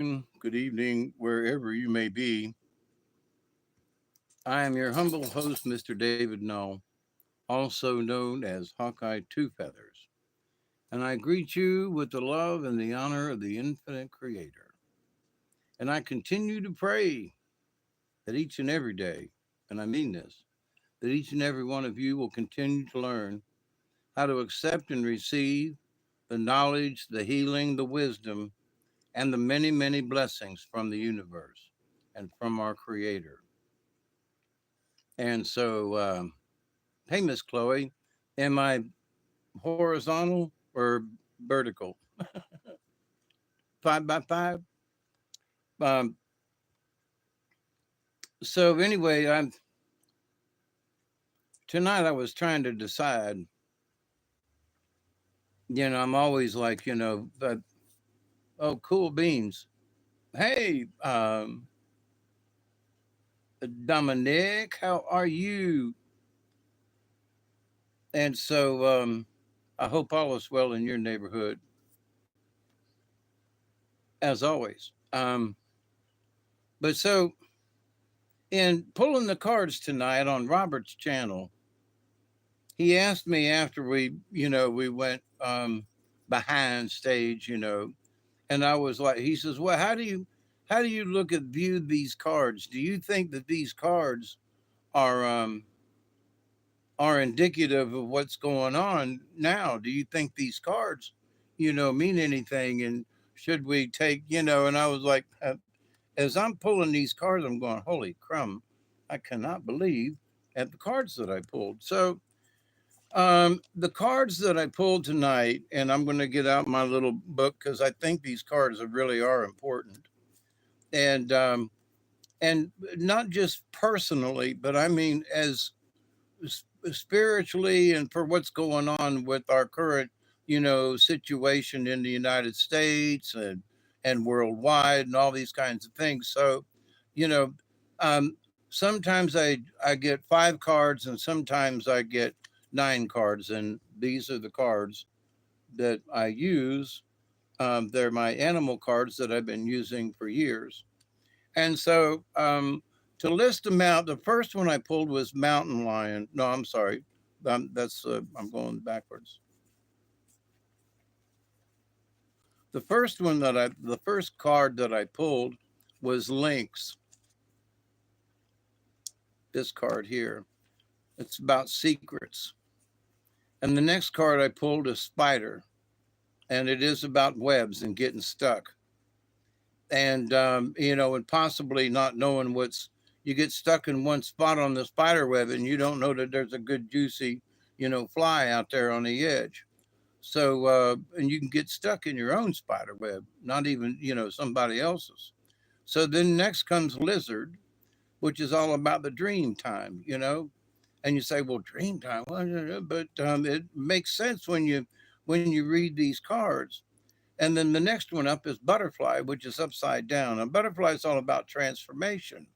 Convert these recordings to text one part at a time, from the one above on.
good evening, wherever you may be. I am your humble host, Mr. David Null, also known as Hawkeye Two Feathers, and I greet you with the love and the honor of the infinite Creator. And I continue to pray that each and every day, and I mean this, that each and every one of you will continue to learn how to accept and receive the knowledge, the healing, the wisdom, and the many, many blessings from the universe and from our Creator. And so, hey, Miss Chloe, am I horizontal or vertical? 5 by 5. Um, so anyway, I'm tonight. I was trying to decide. I'm always like, oh, cool beans. Hey, Dominic, how are you? And so, I hope all is well in your neighborhood, as always. But so, in pulling the cards tonight on Robert's channel, he asked me after we went behind stage, and I was like, he says, well, how do you look at view these cards? Do you think that these cards are are indicative of what's going on now? Do you think these cards, mean anything? And should we take, and I was like, as I'm pulling these cards, I'm going, holy crumb, I cannot believe at the cards that I pulled. So the cards that I pulled tonight, and I'm going to get out my little book because I think these cards really are important, and and not just personally, but I mean as spiritually and for what's going on with our current, situation in the United States and worldwide and all these kinds of things. So, you know, um, sometimes I get 5 cards and sometimes I get 9 cards, and these are the cards that I use. They're my animal cards that I've been using for years. And so, to list them out, the first one I pulled was Mountain Lion. No, I'm sorry. I'm going backwards. The first card that I pulled was Lynx. This card here. It's about secrets. And the next card I pulled is Spider, and it is about webs and getting stuck. And and possibly not knowing you get stuck in one spot on the spider web, and you don't know that there's a good juicy, fly out there on the edge. So and you can get stuck in your own spider web, not even somebody else's. So then next comes Lizard, which is all about the dream time, and you say, well, dream time, but it makes sense when you read these cards. And then the next one up is Butterfly, which is upside down. And Butterfly is all about transformation.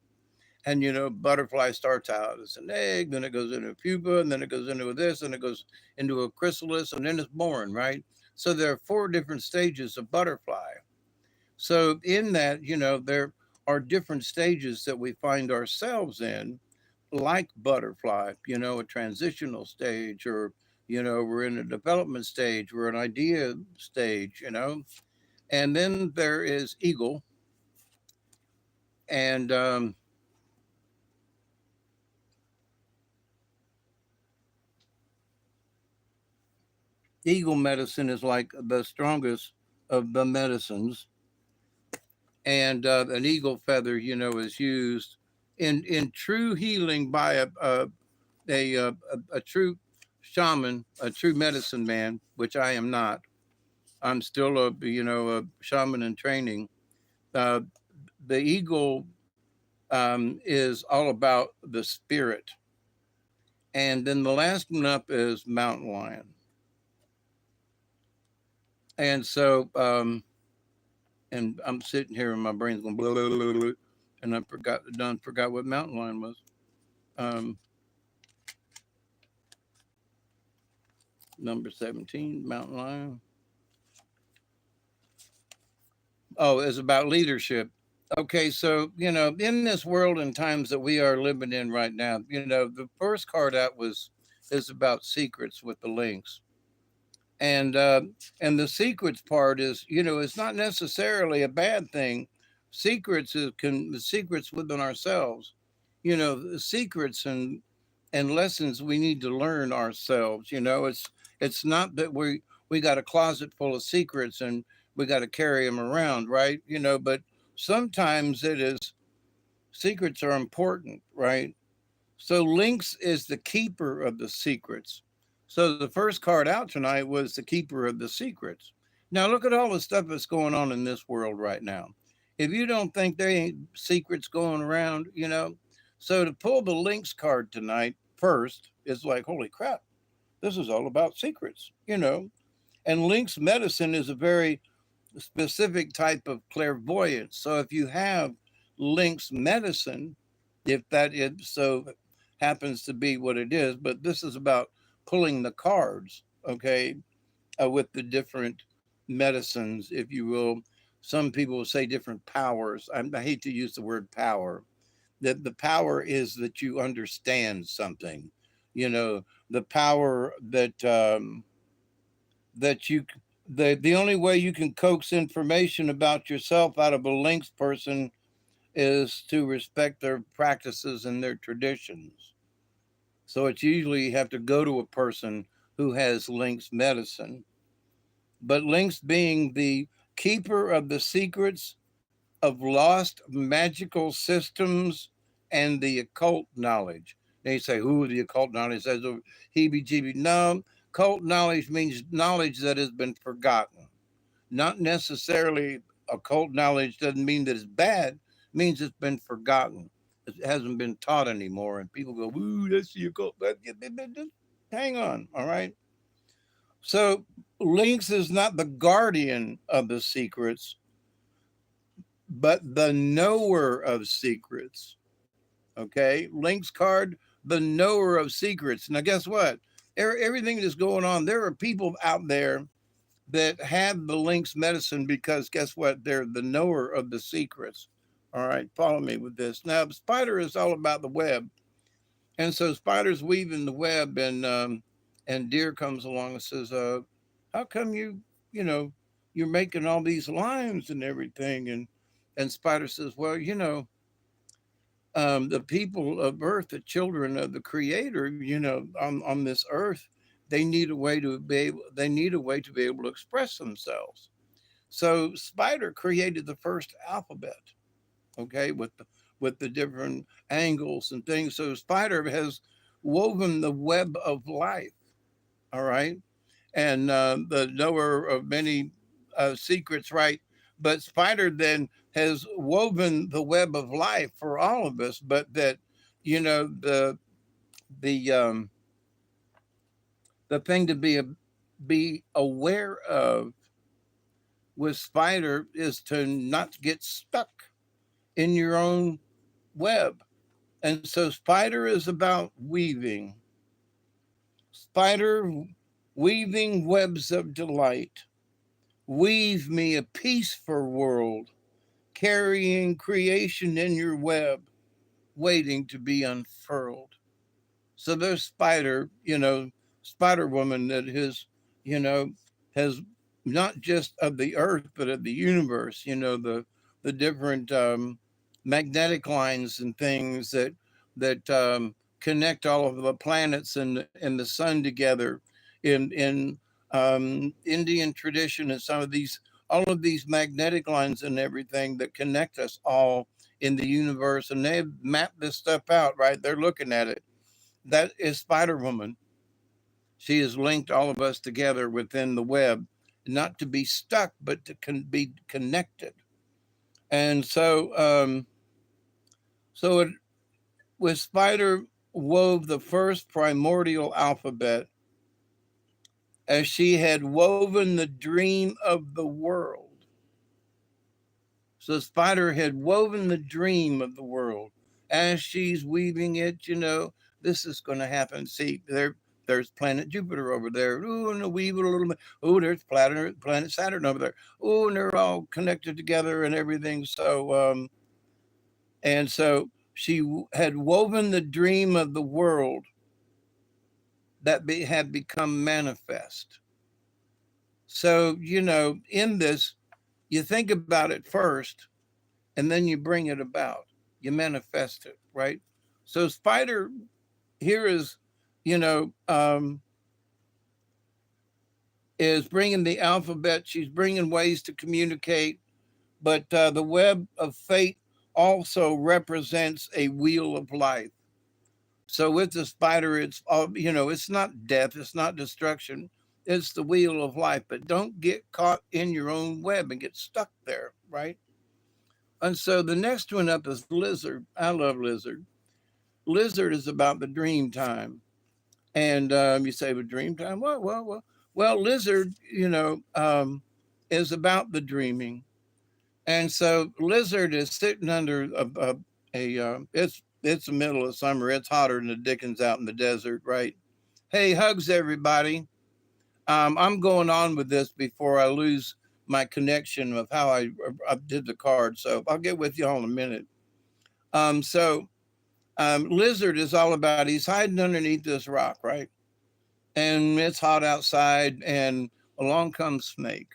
And butterfly starts out as an egg, then it goes into a pupa, and then it goes into this, and it goes into a chrysalis, and then it's born, right? So there are 4 different stages of butterfly. So in that, there are different stages that we find ourselves in, like butterfly, a transitional stage, or we're in a development stage, we're an idea stage, and then there is eagle, and eagle medicine is like the strongest of the medicines, and an eagle feather, is used in true healing by a true shaman, a true medicine man, which I am not. I'm still a shaman in training. Uh, the eagle is all about the spirit, and then the last one up is mountain lion. And so, and I'm sitting here and my brain's going blah, blah, blah, blah, and I forgot what mountain lion was. Um, Number 17, mountain lion. Oh, is about leadership. Okay, so in this world and times that we are living in right now, the first card out was is about secrets with the links, and uh, and the secrets part is it's not necessarily a bad thing. Secrets is can the secrets within ourselves, the secrets and lessons we need to learn ourselves. It's not that we got a closet full of secrets and we got to carry them around, right? But sometimes it is secrets are important, right? So Lynx is the keeper of the secrets. So the first card out tonight was the keeper of the secrets. Now look at all the stuff that's going on in this world right now. If you don't think there ain't secrets going around, so to pull the Lynx card tonight first is like, holy crap, this is all about secrets. And Lynx medicine is a very specific type of clairvoyance. So if you have Lynx medicine, if that is so happens to be what it is, but this is about pulling the cards, okay, with the different medicines, if you will. Some people will say different powers. I hate to use the word power. That the power is that you understand something, the power that you the only way you can coax information about yourself out of a Lynx person is to respect their practices and their traditions. So it's usually you have to go to a person who has Lynx medicine. But Lynx being the keeper of the secrets of lost magical systems and the occult knowledge. They say, who the occult knowledge says heebie jeebie. No, occult knowledge means knowledge that has been forgotten. Not necessarily occult knowledge doesn't mean that it's bad, it means it's been forgotten. It hasn't been taught anymore. And people go, ooh, that's the occult. Just hang on, all right? So Lynx is not the guardian of the secrets, but the knower of secrets. Okay, Lynx card, the knower of secrets. Now, guess what? Everything that's going on, there are people out there that have the Lynx medicine because guess what? They're the knower of the secrets. All right, follow me with this. Now, Spider is all about the web, and so Spider's weaving the web, and Deer comes along and says, "How come you know, you're making all these lines and everything?" And Spider says, "Well, the people of Earth, the children of the Creator, on this Earth, they need a way to be able to express themselves. So Spider created the first alphabet, okay, with the different angles and things. So Spider has woven the web of life, all right, and the knower of many secrets, right? But Spider then has woven the web of life for all of us, but that you know the um, the thing to be aware of with Spider is to not get stuck in your own web. And so Spider is about weaving. Spider weaving webs of delight. Weave me a peaceful world, carrying creation in your web, waiting to be unfurled. So there's Spider, Spider Woman that you know, has not just of the earth, but of the universe, the different magnetic lines and things that connect all of the planets and the sun together in Indian tradition and some of these all of these magnetic lines and everything that connect us all in the universe, and they've mapped this stuff out, right? They're looking at it. That is Spider Woman. She has linked all of us together within the web, not to be stuck, but to be connected. And so it with Spider wove the first primordial alphabet as she had woven the dream of the world. So Spider had woven the dream of the world as she's weaving it. This is going to happen. See, there's planet Jupiter over there. Ooh, and a wee little bit. Ooh, there's planet Saturn over there. Ooh, and they're all connected together and everything. So she had woven the dream of the world that had become manifest. So, in this, you think about it first and then you bring it about. You manifest it, right? So Spider here you know, is bringing the alphabet. She's bringing ways to communicate, but the web of fate also represents a wheel of life. So with the spider, it's all, it's not death, it's not destruction, it's the wheel of life. But don't get caught in your own web and get stuck there, right? And so the next one up is Lizard. I love Lizard. Lizard is about the dream time. And you say, well, dream time? Well, Lizard, is about the dreaming. And so Lizard is sitting under it's the middle of summer. It's hotter than the Dickens out in the desert, right? Hey, hugs, everybody. I'm going on with this before I lose my connection of how I did the card. So I'll get with you all in a minute. Lizard is all about, he's hiding underneath this rock, right? And it's hot outside, and along comes Snake.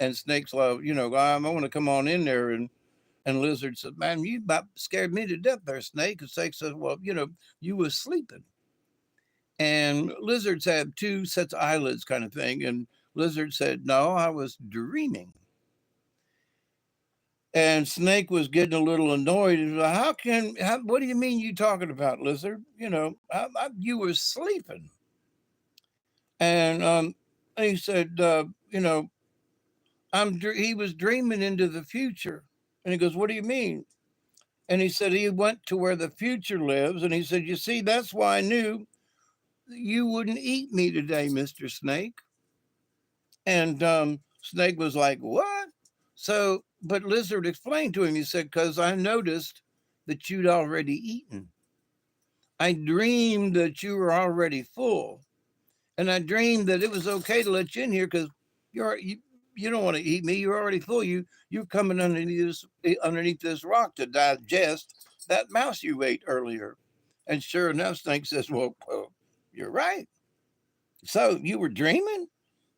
And Snake's love, I want to come on in there. And Lizard said, man, you about scared me to death there, Snake. And Snake says, well, you was sleeping. And Lizards have two sets of eyelids kind of thing. And Lizard said, no, I was dreaming. And Snake was getting a little annoyed. He was like, what do you mean you talking about, Lizard? You were sleeping. And he said, he was dreaming into the future. And he goes, what do you mean? And he said, he went to where the future lives. And he said, you see, that's why I knew you wouldn't eat me today, Mr. Snake. And Snake was like, what? So, but Lizard explained to him, he said, because I noticed that you'd already eaten. I dreamed that you were already full. And I dreamed that it was okay to let you in here because you don't want to eat me. You're already full. You're coming underneath this rock to digest that mouse you ate earlier. And sure enough, Snake says, well, you're right. So you were dreaming?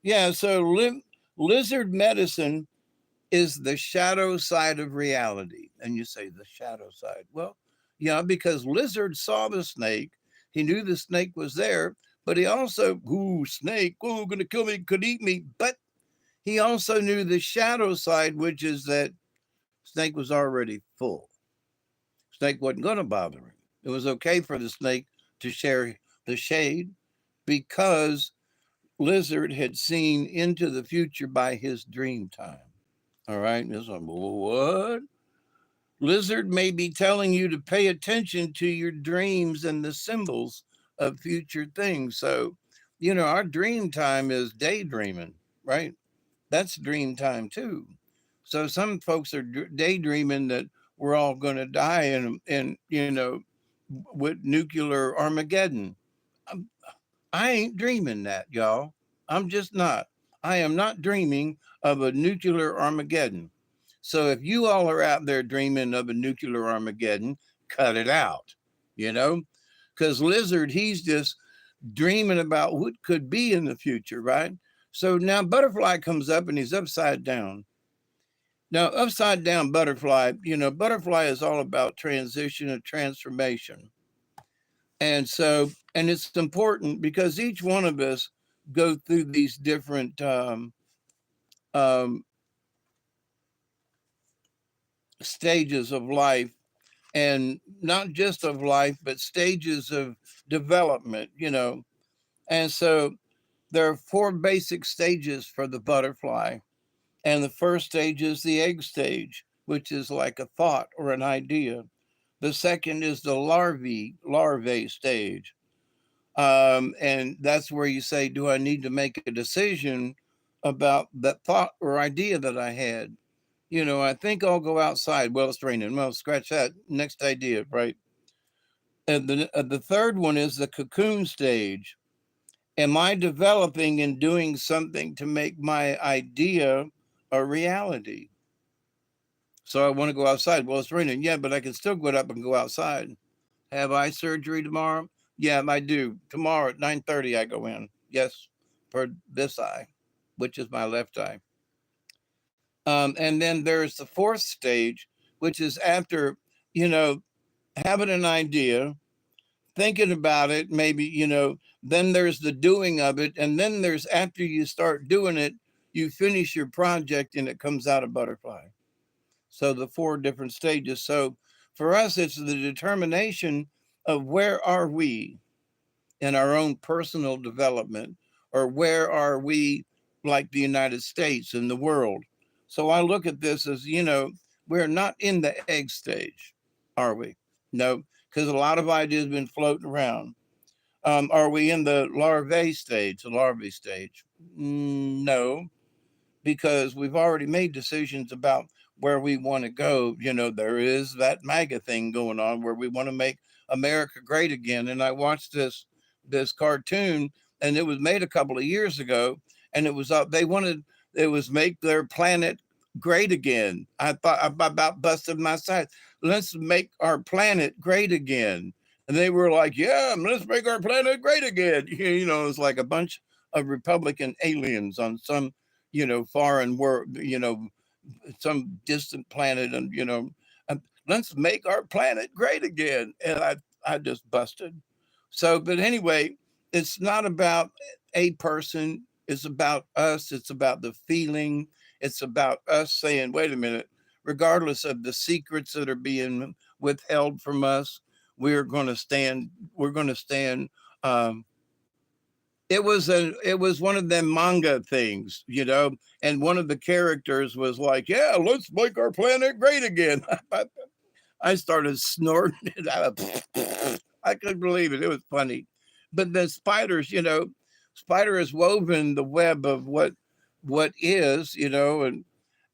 Yeah. So lizard medicine is the shadow side of reality. And you say the shadow side. Well, yeah, because Lizard saw the snake. He knew the snake was there, but he also, snake, gonna kill me, could eat me. But he also knew the shadow side, which is that Snake was already full. Snake wasn't going to bother him. It was okay for the snake to share the shade because Lizard had seen into the future by his dream time. All right. And it's like, what? Lizard may be telling you to pay attention to your dreams and the symbols of future things. So, our dream time is daydreaming, right? That's dream time too. So some folks are daydreaming that we're all going to die with nuclear Armageddon. I ain't dreaming that, y'all. I'm just not. I am not dreaming of a nuclear Armageddon. So if you all are out there dreaming of a nuclear Armageddon, cut it out, because Lizard, he's just dreaming about what could be in the future, right? So now Butterfly comes up and he's upside down. Now, upside down Butterfly, Butterfly is all about transition and transformation. And it's important because each one of us go through these different stages of life, and not just of life, but stages of development, And so there are 4 basic stages for the butterfly. And the first stage is the egg stage, which is like a thought or an idea. The second is the larvae stage. And that's where you say, do I need to make a decision about that thought or idea that I had? I think I'll go outside. Well, it's raining. Well, scratch that. Next idea, right? And the third one is the cocoon stage. Am I developing and doing something to make my idea a reality? So I want to go outside. Well, it's raining. Yeah, but I can still get up and go outside. Have eye surgery tomorrow? Yeah, I do. Tomorrow at 9:30 I go in. Yes, for this eye, which is my left eye. And then there's the fourth stage, which is after, you know, having an idea, thinking about it, maybe, then there's the doing of it. And then there's after you start doing it, you finish your project and it comes out a butterfly. So the four different stages. So for us, it's the determination of where are we in our own personal development, or where are we like the United States and the world. So I look at this as, we're not in the egg stage, are we? No, because a lot of ideas have been floating around. Are we in the larvae stage, the larvae stage? No, because we've already made decisions about where we want to go. There is that MAGA thing going on where we want to make America great again. And I watched this cartoon, and it was made a couple of years ago, and it was it was make their planet great again. I thought I about busted my side. Let's make our planet great again. And they were like, yeah, let's make our planet great again. It's like a bunch of Republican aliens on some, foreign world, some distant planet, and let's make our planet great again. And I just busted. So, but anyway, it's not about a person. It's about us. It's about the feeling. It's about us saying, wait a minute, regardless of the secrets that are being withheld from us, we're going to stand. We're going to stand. It was one of them manga things, and one of the characters was like, yeah, let's make our planet great again. I started snorting it out. I couldn't believe it. It was funny. But the spiders, spider has woven the web of what is,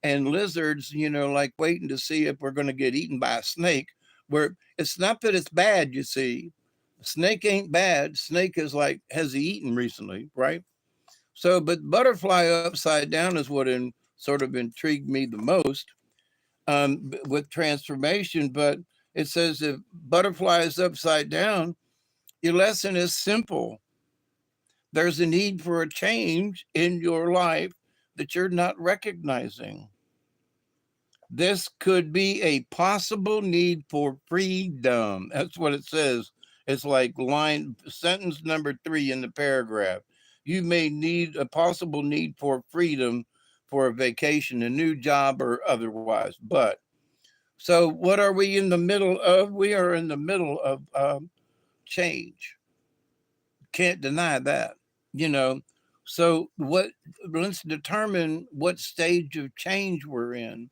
and lizards, like waiting to see if we're going to get eaten by a snake. Where it's not that it's bad, you see. Snake ain't bad. Snake is like, has he eaten recently, right? So, but butterfly upside down is what sort of intrigued me the most, with transformation. But it says if butterfly is upside down, your lesson is simple. There's a need for a change in your life that you're not recognizing. This could be a possible need for freedom. That's what it says. It's like sentence number 3 in the paragraph. You may need a possible need for freedom, for a vacation, a new job, or otherwise. But so what are we in the middle of? We are in the middle of change. Can't deny that, you know. So let's determine what stage of change we're in.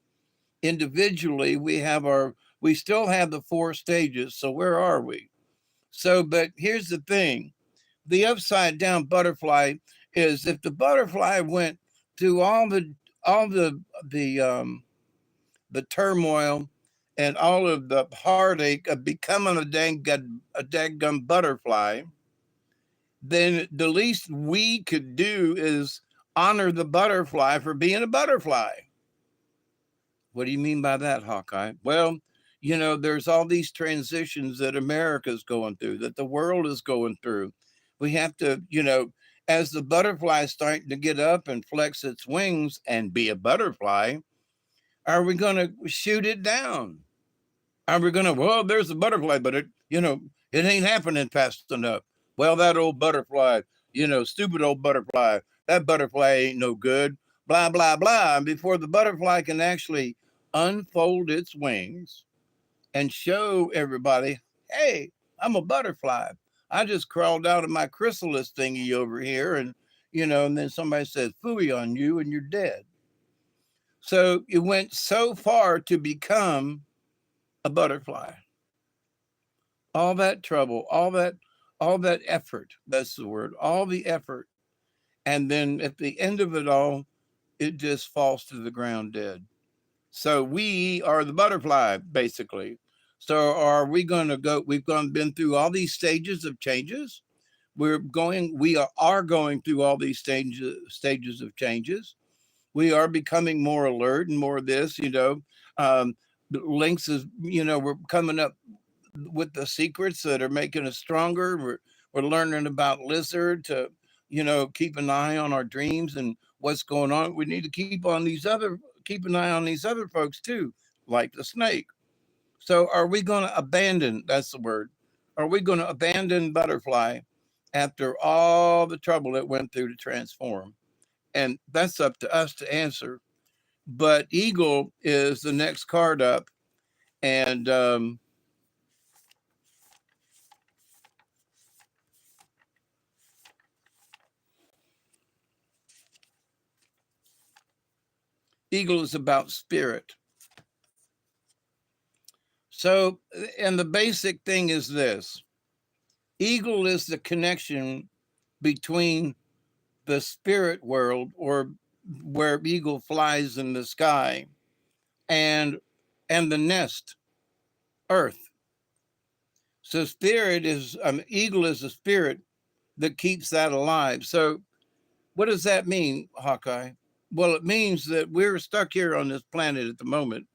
Individually, we still have the 4 stages. So where are we? So, but here's the thing. The upside down butterfly is if the butterfly went through all the turmoil and all of the heartache of becoming a dadgum butterfly, then the least we could do is honor the butterfly for being a butterfly. What do you mean by that, Hawkeye? Well, there's all these transitions that America's going through, that the world is going through. We have to, as the butterfly is starting to get up and flex its wings and be a butterfly, are we going to shoot it down? Are we going to, well, there's a butterfly, but it ain't happening fast enough. Well, that old butterfly, stupid old butterfly, that butterfly ain't no good, blah, blah, blah. And before the butterfly can actually unfold its wings and show everybody, hey, I'm a butterfly. I just crawled out of my chrysalis thingy over here, and and then somebody says, phooey on you, and you're dead. So it went so far to become a butterfly. All that trouble, all that effort, that's the word, all the effort. And then at the end of it all, it just falls to the ground dead. So we are the butterfly, basically. So are we going to go? Been through all these stages of changes. We are going through all these stages of changes. We are becoming more alert and more of this, um, links is, we're coming up with the secrets that are making us stronger. We're learning about lizard to, keep an eye on our dreams and what's going on. We need to keep an eye on these other folks too, like the snake. So are we going to abandon, that's the word, are we going to abandon butterfly after all the trouble it went through to transform? And that's up to us to answer. But eagle is the next card up. And eagle is about spirit. So, and the basic thing is this: eagle is the connection between the spirit world, or where eagle flies in the sky, and the nest, earth. So spirit is, eagle is a spirit that keeps that alive. So what does that mean, Hawkeye? Well, it means that we're stuck here on this planet at the moment.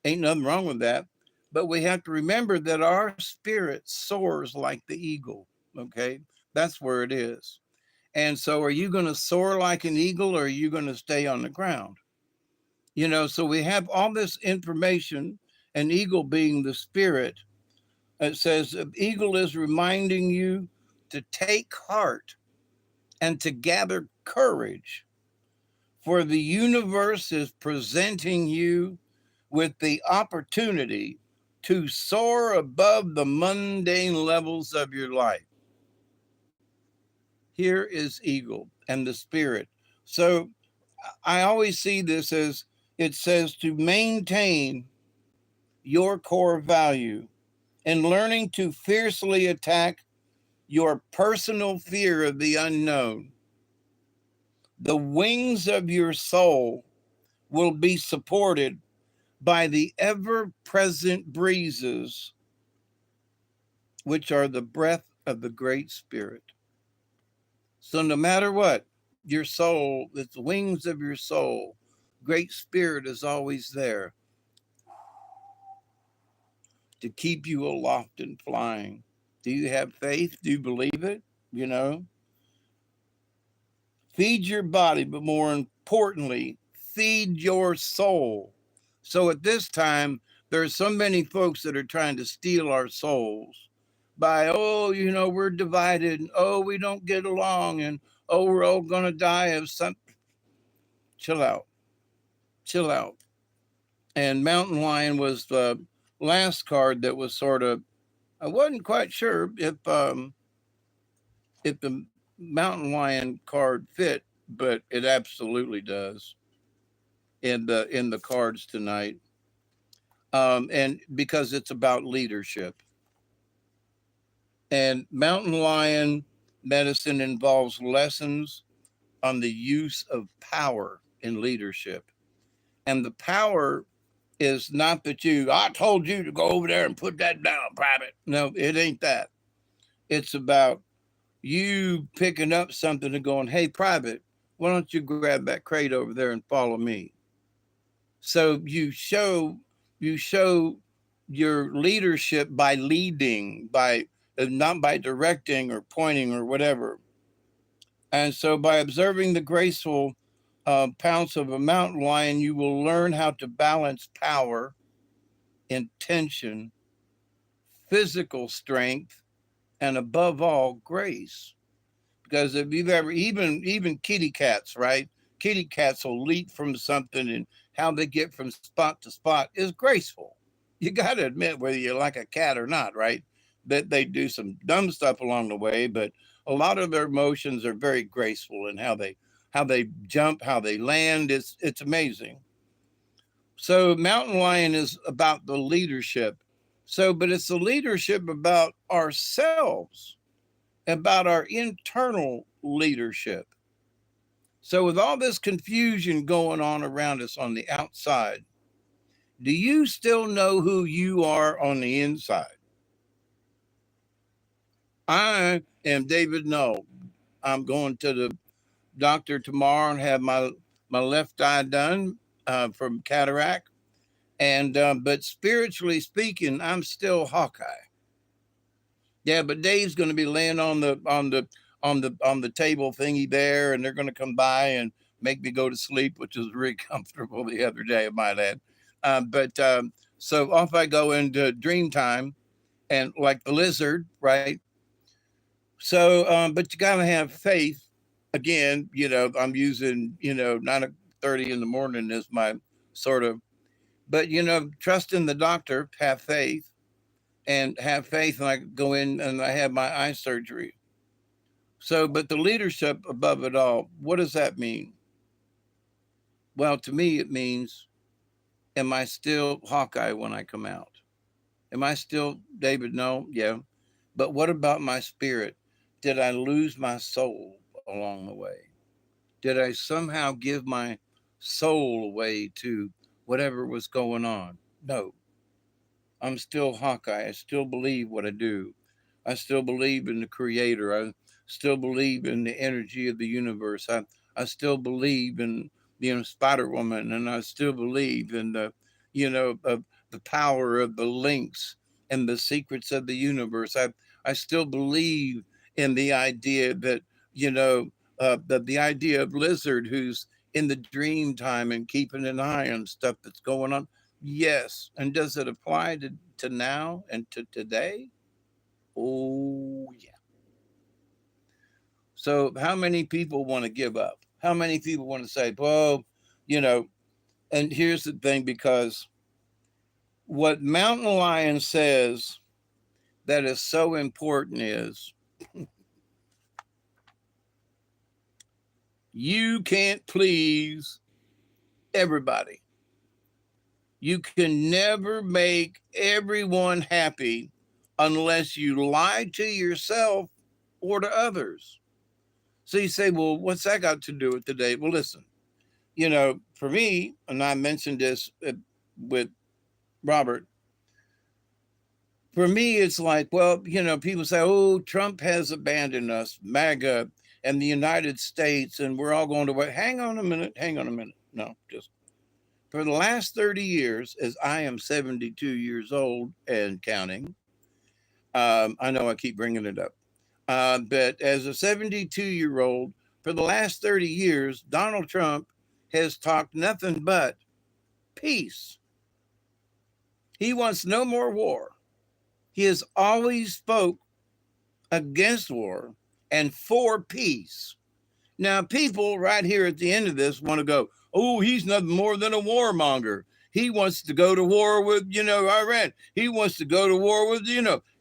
Ain't nothing wrong with that. But we have to remember that our spirit soars like the eagle. Okay. That's where it is. And so are you going to soar like an eagle, or are you going to stay on the ground? So we have all this information, an eagle being the spirit. It says eagle is reminding you to take heart and to gather courage, for the universe is presenting you with the opportunity to soar above the mundane levels of your life. Here is eagle and the spirit. So I always see this as, it says to maintain your core value and learning to fiercely attack your personal fear of the unknown. The wings of your soul will be supported by the ever present breezes, which are the breath of the Great Spirit. So, no matter what, your soul, it's the wings of your soul. Great Spirit is always there to keep you aloft and flying. Do you have faith? Do you believe it? You know, feed your body, but more importantly, feed your soul. So at this time, there's so many folks that are trying to steal our souls by, oh, we're divided, and oh, we don't get along, and oh, we're all going to die of something. Chill out. Chill out. And Mountain Lion was the last card that was sort of, I wasn't quite sure if the Mountain Lion card fit, but it absolutely does in the cards tonight. And because it's about leadership. And Mountain Lion medicine involves lessons on the use of power in leadership. And the power is not that I told you to go over there and put that down, Private. No, it ain't that. It's about you picking up something and going, hey, Private, why don't you grab that crate over there and follow me? So you show your leadership by leading, by not by directing or pointing or whatever. And so by observing the graceful pounce of a mountain lion, you will learn how to balance power, intention, physical strength, and above all, grace. Because if you've ever, even kitty cats, right? Kitty cats will leap from something, and how they get from spot to spot is graceful. You got to admit, whether you like a cat or not, right? That they do some dumb stuff along the way, but a lot of their motions are very graceful in how they jump, how they land. It's amazing. So Mountain Lion is about the leadership. So, but it's the leadership about ourselves, about our internal leadership. So, with all this confusion going on around us on the outside, do you still know who you are on the inside? I am David Null. I'm going to the doctor tomorrow and have my left eye done from cataract. And but spiritually speaking, I'm still Hawkeye. Yeah, but Dave's going to be laying on the table thingy there, and they're going to come by and make me go to sleep, which was really comfortable the other day, I might add. But so off I go into dream time, and like the lizard, right? So, but you got to have faith. Again, I'm using 9:30 in the morning as my sort of, but trust in the doctor, have faith, and have faith, and I go in and I have my eye surgery. So, but the leadership above it all, what does that mean? Well, to me, it means, am I still Hawkeye when I come out? Am I still David? No, yeah. But what about my spirit? Did I lose my soul along the way? Did I somehow give my soul away to whatever was going on? No, I'm still Hawkeye. I still believe what I do. I still believe in the creator. I still believe in the energy of the universe. I still believe in Spider Woman, and I still believe in the power of the links and the secrets of the universe. I still believe in the idea that the idea of Lizard who's in the dream time and keeping an eye on stuff that's going on. Yes. And does it apply to now and to today? Oh, yeah. So, how many people want to give up? How many people want to say, well, you know, and here's the thing, because what Mountain Lion says that is so important is you can't please everybody. You can never make everyone happy unless you lie to yourself or to others. So you say, well, what's that got to do with today? Well, listen, for me, and I mentioned this with Robert, for me, it's like, well, people say, oh, Trump has abandoned us, MAGA and the United States, and we're all going to wait. Hang on a minute. No, just for the last 30 years, as I am 72 years old and counting, I know I keep bringing it up, but as a 72-year-old, for the last 30 years, Donald Trump has talked nothing but peace. He wants no more war. He has always spoke against war and for peace. Now, people right here at the end of this want to go, oh, he's nothing more than a warmonger. He wants to go to war with, Iran. He wants to go to war with,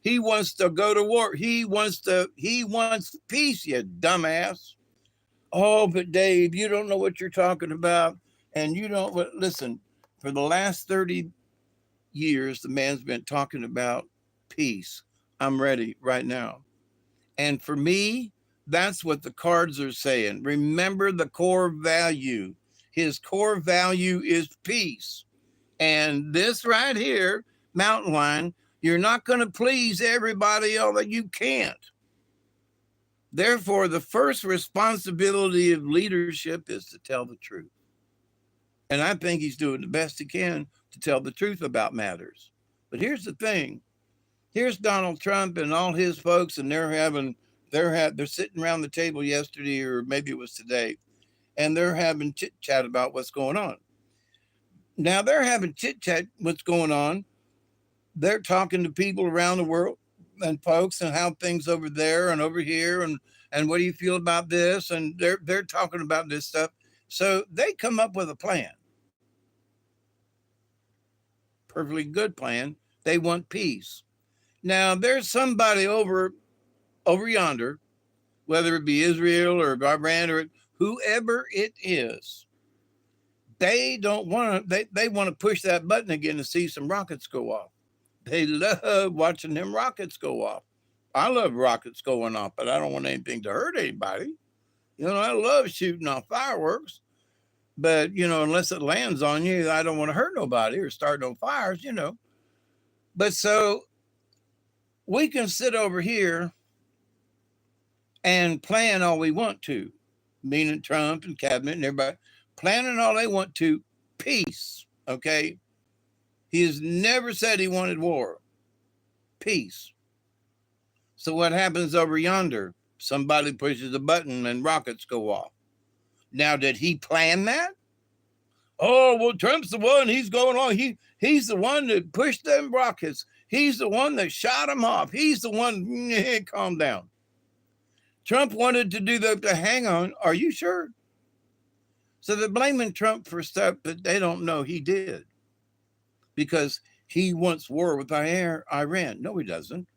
he wants to go to war. He wants peace, you dumbass. Oh, but Dave, you don't know what you're talking about. And you don't listen, for the last 30 years, the man's been talking about peace. I'm ready right now. And for me, that's what the cards are saying. Remember the core value. His core value is peace. And this right here, Mountain Lion, you're not going to please everybody, although you can't. Therefore, the first responsibility of leadership is to tell the truth. And I think he's doing the best he can to tell the truth about matters. But here's the thing. Here's Donald Trump and all his folks, and they're sitting around the table yesterday, or maybe it was today, and they're having chit chat about what's going on. Now they're having chit chat what's going on. They're talking to people around the world and folks and how things over there and over here, and what do you feel about this? And they're talking about this stuff. So they come up with a plan. Perfectly good plan. They want peace. Now there's somebody over yonder, whether it be Israel or Iran or whoever it is, they don't want to. They want to push that button again to see some rockets go off. They love watching them rockets go off. I love rockets going off, but I don't want anything to hurt anybody. I love shooting off fireworks, but unless it lands on you, I don't want to hurt nobody or start no fires. But so we can sit over here and plan all we want to, meaning Trump and cabinet and everybody, planning all they want to, peace, okay? He has never said he wanted war, peace. So what happens over yonder? Somebody pushes a button and rockets go off. Now, did he plan that? Oh, well, Trump's the one, he's going on. He's the one that pushed them rockets. He's the one that shot them off. He's the one, calm down. Trump wanted to do that, to hang on. Are you sure? So they're blaming Trump for stuff that they don't know he did. Because he wants war with Iran. No, he doesn't.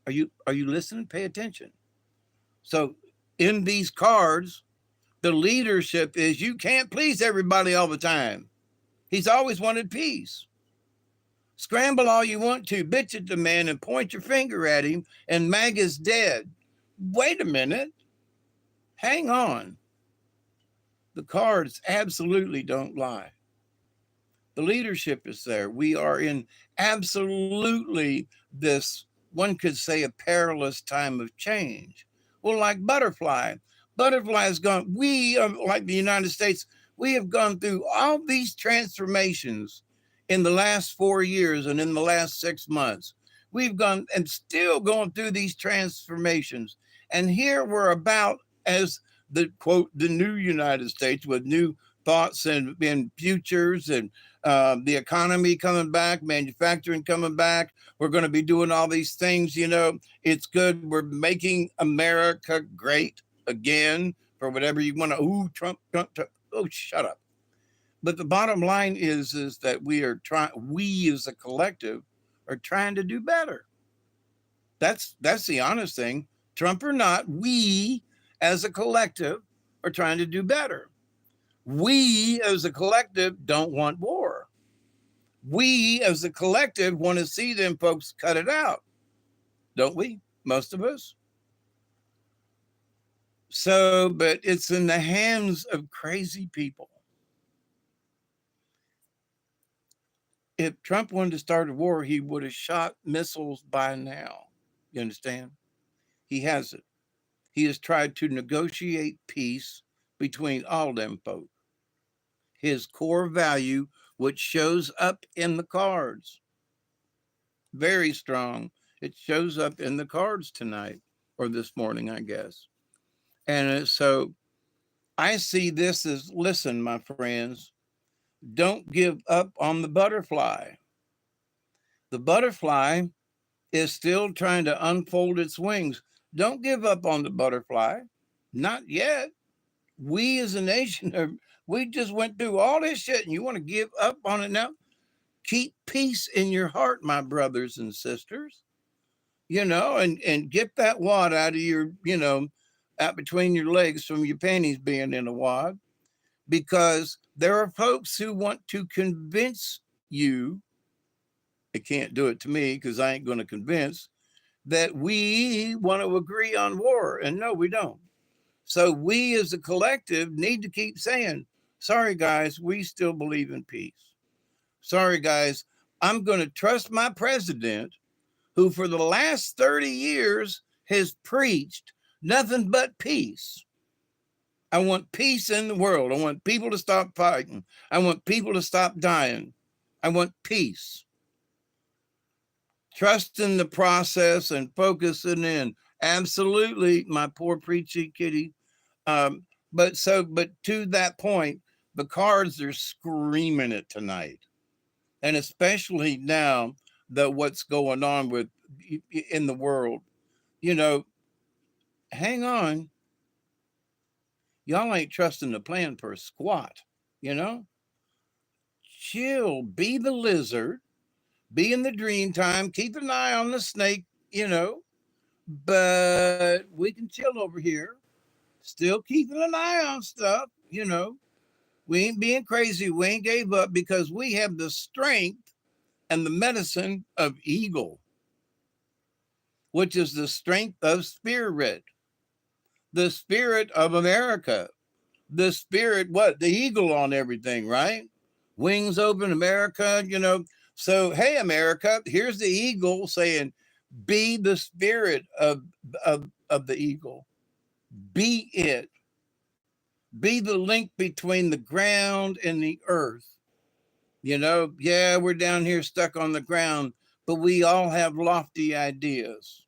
Are you listening? Pay attention. So in these cards, the leadership is you can't please everybody all the time. He's always wanted peace. Scramble all you want to, bitch at the man and point your finger at him, and MAGA's dead. Wait a minute. Hang on. The cards absolutely don't lie. The leadership is there. We are in absolutely this, one could say, a perilous time of change. Well, like Butterfly has gone, we, like the United States, we have gone through all these transformations in the last 4 years and in the last 6 months. We've gone and still going through these transformations. And here we're about as the, quote, the new United States with new thoughts and futures and the economy coming back, manufacturing coming back. We're going to be doing all these things, it's good. We're making America great again, for whatever you want to, Trump. Oh, shut up. But the bottom line is that we as a collective are trying to do better. That's the honest thing. Trump or not, we as a collective are trying to do better. We as a collective don't want war. We as a collective want to see them folks cut it out. Don't we? Most of us. So, but it's in the hands of crazy people. If Trump wanted to start a war, he would have shot missiles by now. You understand? He hasn't. He has tried to negotiate peace between all them folk. His core value, which shows up in the cards, very strong. It shows up in the cards tonight or this morning, I guess. And so I see this as, listen, my friends, don't give up on the butterfly. The butterfly is still trying to unfold its wings. Don't give up on the butterfly. Not yet. We as a nation, we just went through all this shit and you want to give up on it now? Keep peace in your heart, my brothers and sisters, and get that wad out of your, out between your legs from your panties being in a wad, because there are folks who want to convince you, they can't do it to me because I ain't going to convince, that we want to agree on war. And no, we don't. So we as a collective need to keep saying, sorry, guys, we still believe in peace. Sorry, guys, I'm going to trust my president, who for the last 30 years has preached nothing but peace. I want peace in the world. I want people to stop fighting. I want people to stop dying. I want peace. Trusting the process and focusing in. Absolutely, my poor preachy kitty. But to that point, the cards are screaming it tonight. And especially now that what's going on with in the world, hang on. Y'all ain't trusting the plan for a squat, Chill, be the lizard, be in the dream time, keep an eye on the snake, but we can chill over here, still keeping an eye on stuff, We ain't being crazy. We ain't gave up because we have the strength and the medicine of eagle, which is the strength of spirit, the spirit of America, the spirit, the eagle on everything, right? Wings open, America, So, hey, America, here's the eagle saying, be the spirit of the eagle. Be it. Be the link between the ground and the earth. Yeah, we're down here stuck on the ground, but we all have lofty ideas.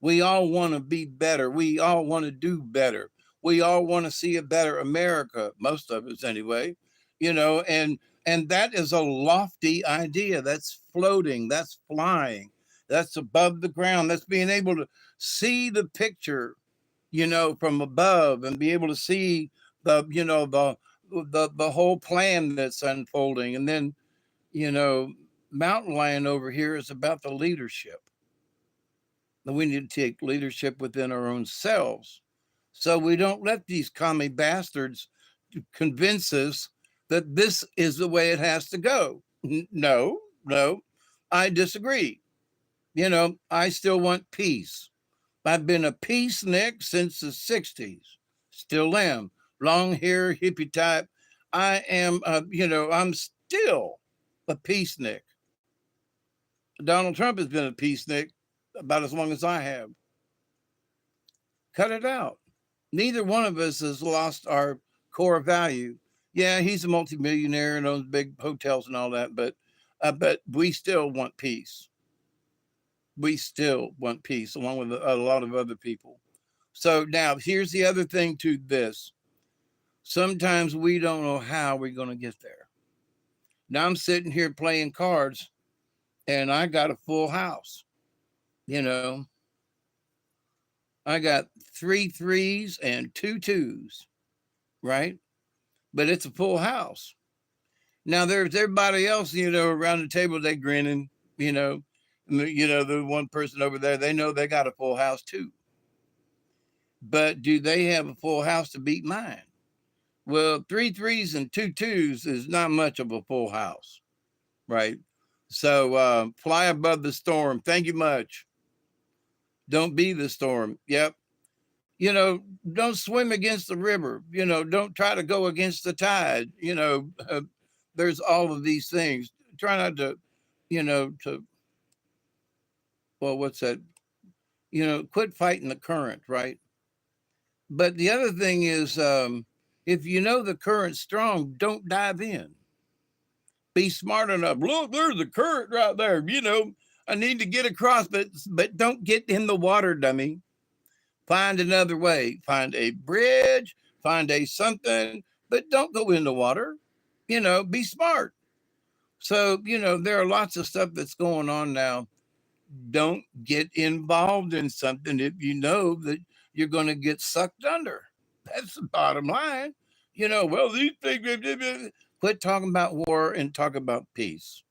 We all want to be better. We all want to do better. We all want to see a better America, most of us anyway, and that is a lofty idea. That's floating, that's flying, that's above the ground, that's being able to see the picture, from above and be able to see the whole plan that's unfolding. And then, you know, Mountain Lion over here is about the leadership. We need to take leadership within our own selves. So we don't let these commie bastards convince us that this is the way it has to go. No, no, I disagree. I still want peace. I've been a peacenik since the 60s. Still am. Long hair, hippie type. I am, I'm still a peacenik. Donald Trump has been a peacenik about as long as I have. Cut it out. Neither one of us has lost our core value. Yeah, he's a multimillionaire and owns big hotels and all that, but we still want peace. We still want peace, along with a lot of other people. So now here's the other thing to this. Sometimes we don't know how we're going to get there. Now I'm sitting here playing cards and I got a full house. I got 3 3s and 2 2s, right? But it's a full house. Now there's everybody else, around the table, they grinning, the one person over there, they know they got a full house too. But do they have a full house to beat mine? Well, 3 3s and 2 2s is not much of a full house, right? So fly above the storm. Thank you much. Don't be the storm. Yep. Don't swim against the river. Don't try to go against the tide. There's all of these things. Try not to, well, what's that? Quit fighting the current, right? But the other thing is, if you know the current's strong, don't dive in. Be smart enough. Look, there's the current right there. I need to get across, but don't get in the water, dummy. Find another way. Find a bridge. Find a something, but don't go in the water. Be smart. So, there are lots of stuff that's going on now. Don't get involved in something if you know that you're going to get sucked under. That's the bottom line. Well, these things, quit talking about war and talk about peace.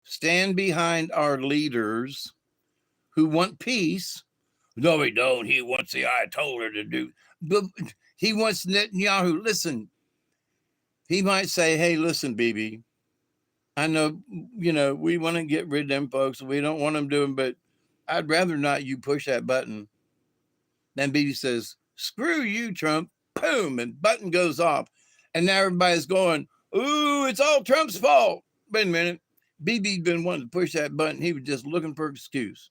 Stand behind our leaders who want peace. No, he don't. He wants the Ayatollah to do. But he wants Netanyahu. Listen, he might say, hey, listen, Bibi, I know, we want to get rid of them folks. We don't want them doing, but I'd rather not you push that button. Then Bibi says, screw you, Trump. Boom, and button goes off. And now everybody's going, ooh, it's all Trump's fault. Wait a minute. Bibi's been wanting to push that button. He was just looking for an excuse.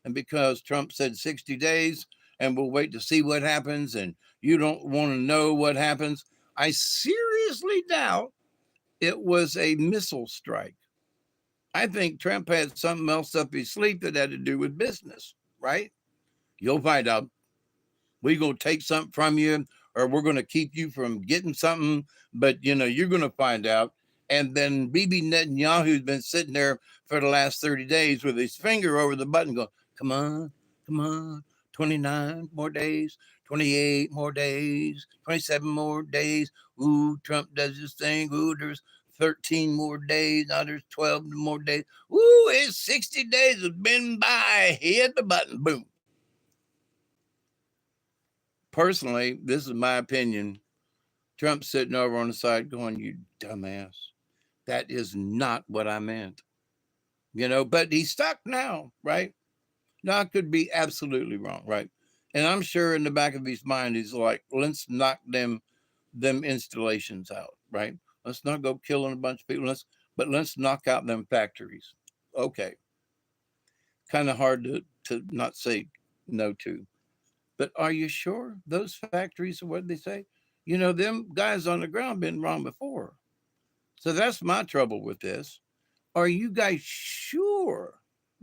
And because Trump said 60 days and we'll wait to see what happens, and you don't want to know what happens, I seriously doubt it was a missile strike. I think Trump had something else up his sleeve that had to do with business, right? You'll find out. We're going to take something from you, or we're going to keep you from getting something, but you're going to find out. And then Bibi Netanyahu's been sitting there for the last 30 days with his finger over the button going, come on, 29 more days, 28 more days, 27 more days. Ooh, Trump does his thing. Ooh, there's 13 more days. Now there's 12 more days. Ooh, it's 60 days have been by. Hit the button. Boom. Personally, this is my opinion. Trump's sitting over on the side going, you dumbass. That is not what I meant. But he's stuck now, right? Now, I could be absolutely wrong, right? And I'm sure in the back of his mind, he's like, let's knock them installations out, right? Let's not go killing a bunch of people. But let's knock out them factories. Okay. Kind of hard to not say no to. But are you sure those factories are what they say? You know, them guys on the ground been wrong before. So that's my trouble with this. Are you guys sure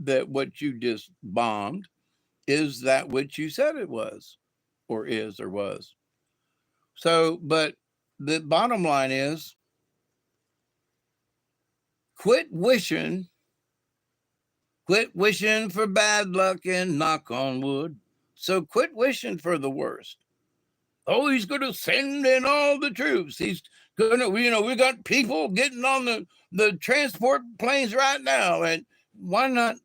that what you just bombed is that which you said it was, or is, or was? So, but the bottom line is quit wishing for bad luck and knock on wood. So quit wishing for the worst. Oh, he's going to send in all the troops. He's going to, you know, we got people getting on the transport planes right now. And why not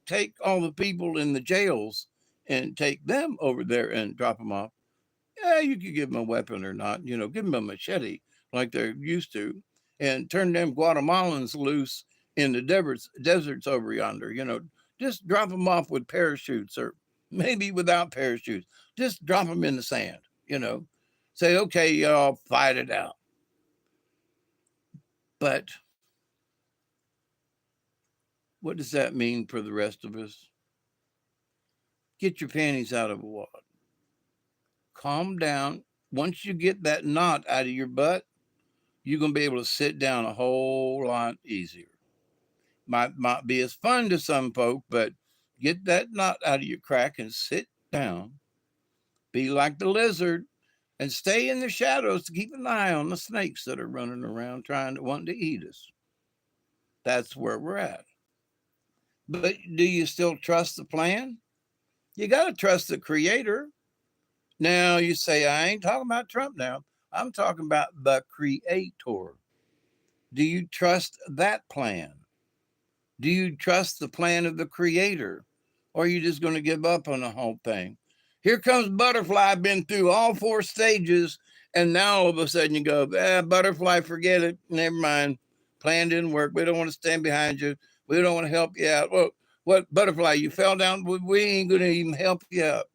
take all the people in the jails and take them over there and drop them off? Yeah, you could give them a weapon or not, you know, give them a machete like they're used to and turn them Guatemalans loose in the deserts over yonder, you know, just drop them off with parachutes or maybe without parachutes. Just drop them in the sand, you know, say, okay, y'all fight it out. But what does that mean for the rest of us? Get your panties out of a wad. Calm down. Once you get that knot out of your butt, you're going to be able to sit down a whole lot easier. Might be as fun to some folk, but get that knot out of your crack and sit down. Be like the lizard and stay in the shadows to keep an eye on the snakes that are running around wanting to eat us. That's where we're at. But do you still trust the plan? You got to trust the creator. Now you say, I ain't talking about Trump now. I'm talking about the creator. Do you trust that plan? Do you trust the plan of the creator? Or are you just going to give up on the whole thing? Here comes Butterfly, been through all 4 stages, and now all of a sudden you go, Butterfly, forget it. Never mind. Plan didn't work. We don't want to stand behind you. We don't want to help you out. Well, what, Butterfly, you fell down? We ain't going to even help you up.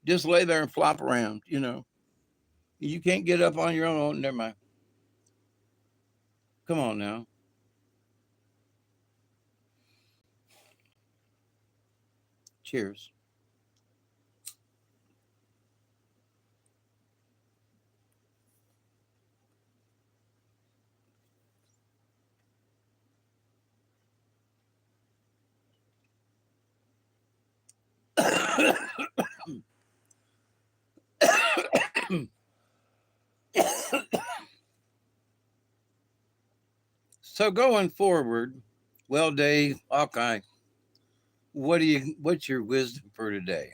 Just lay there and flop around, you know. You can't get up on your own. Oh, never mind. Come on now. Cheers. So going forward, well, Dave, Hawkeye, what's your wisdom for today?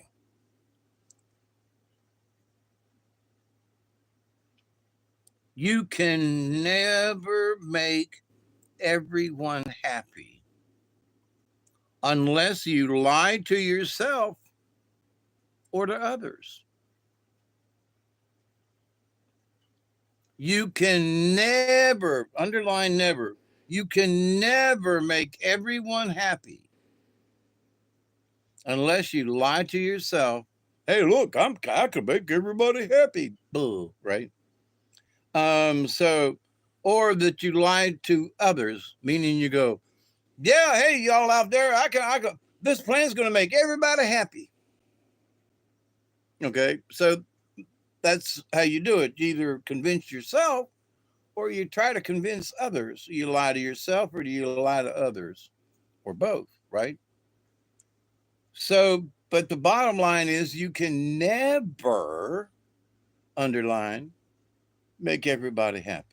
You can never make everyone happy unless you lie to yourself or to others. You can never, underline never, you can never make everyone happy unless you lie to yourself. Hey, look, I can make everybody happy. Bull, right? So, or that you lie to others, meaning you go, yeah, hey, y'all out there, I can, this plan's going to make everybody happy. Okay. So that's how you do it. You either convince yourself or you try to convince others. You lie to yourself or do you lie to others or both, right? So, but the bottom line is you can never, underline, make everybody happy.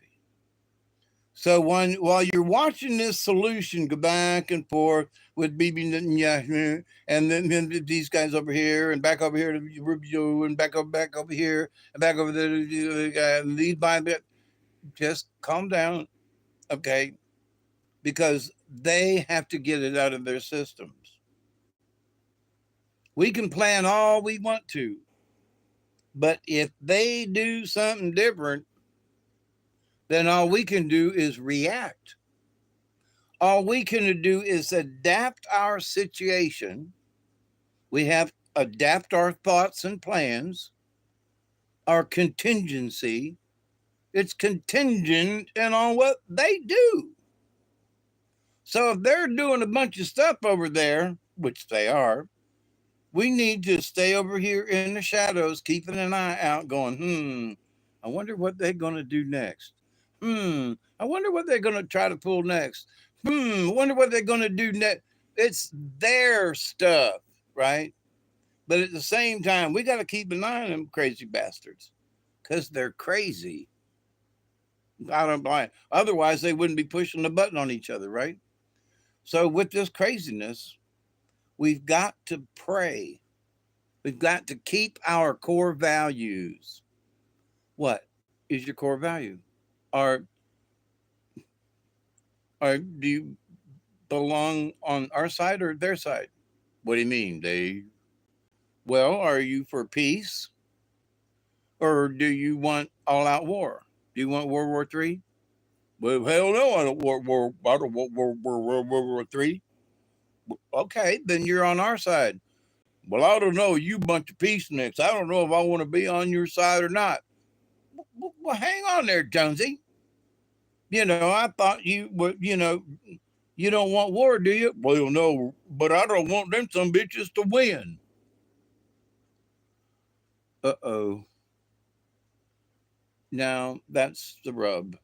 So while you're watching this solution go back and forth with Bibi Netanyahu and then these guys over here and back over here to Rubio and back over here and back over there, lead by bit, just calm down, okay? Because they have to get it out of their systems. We can plan all we want to, but if they do something different, then all we can do is react. All we can do is adapt our situation. We have adapt our thoughts and plans, our contingency. It's contingent on what they do. So if they're doing a bunch of stuff over there, which they are, We need to stay over here in the shadows, keeping an eye out, going, I wonder what they're going to do next. I wonder what they're going to try to pull next. I wonder what they're going to do next. It's their stuff, right? But at the same time, we got to keep an eye on them crazy bastards because they're crazy. I don't buy it. Otherwise, they wouldn't be pushing the button on each other, right? So, with this craziness, we've got to pray. We've got to keep our core values. What is your core value? Are, do you belong on our side or their side? What do you mean, Dave? Well, are you for peace or do you want all out war? Do you want World War III? Well, hell no, I don't want World War III. Okay, then you're on our side. Well, I don't know, you bunch of peaceniks. I don't know if I want to be on your side or not. Well, hang on there, Jonesy. I thought you would, you don't want war, do you? Well, no, but I don't want them some bitches to win. Uh-oh. Now, that's the rub.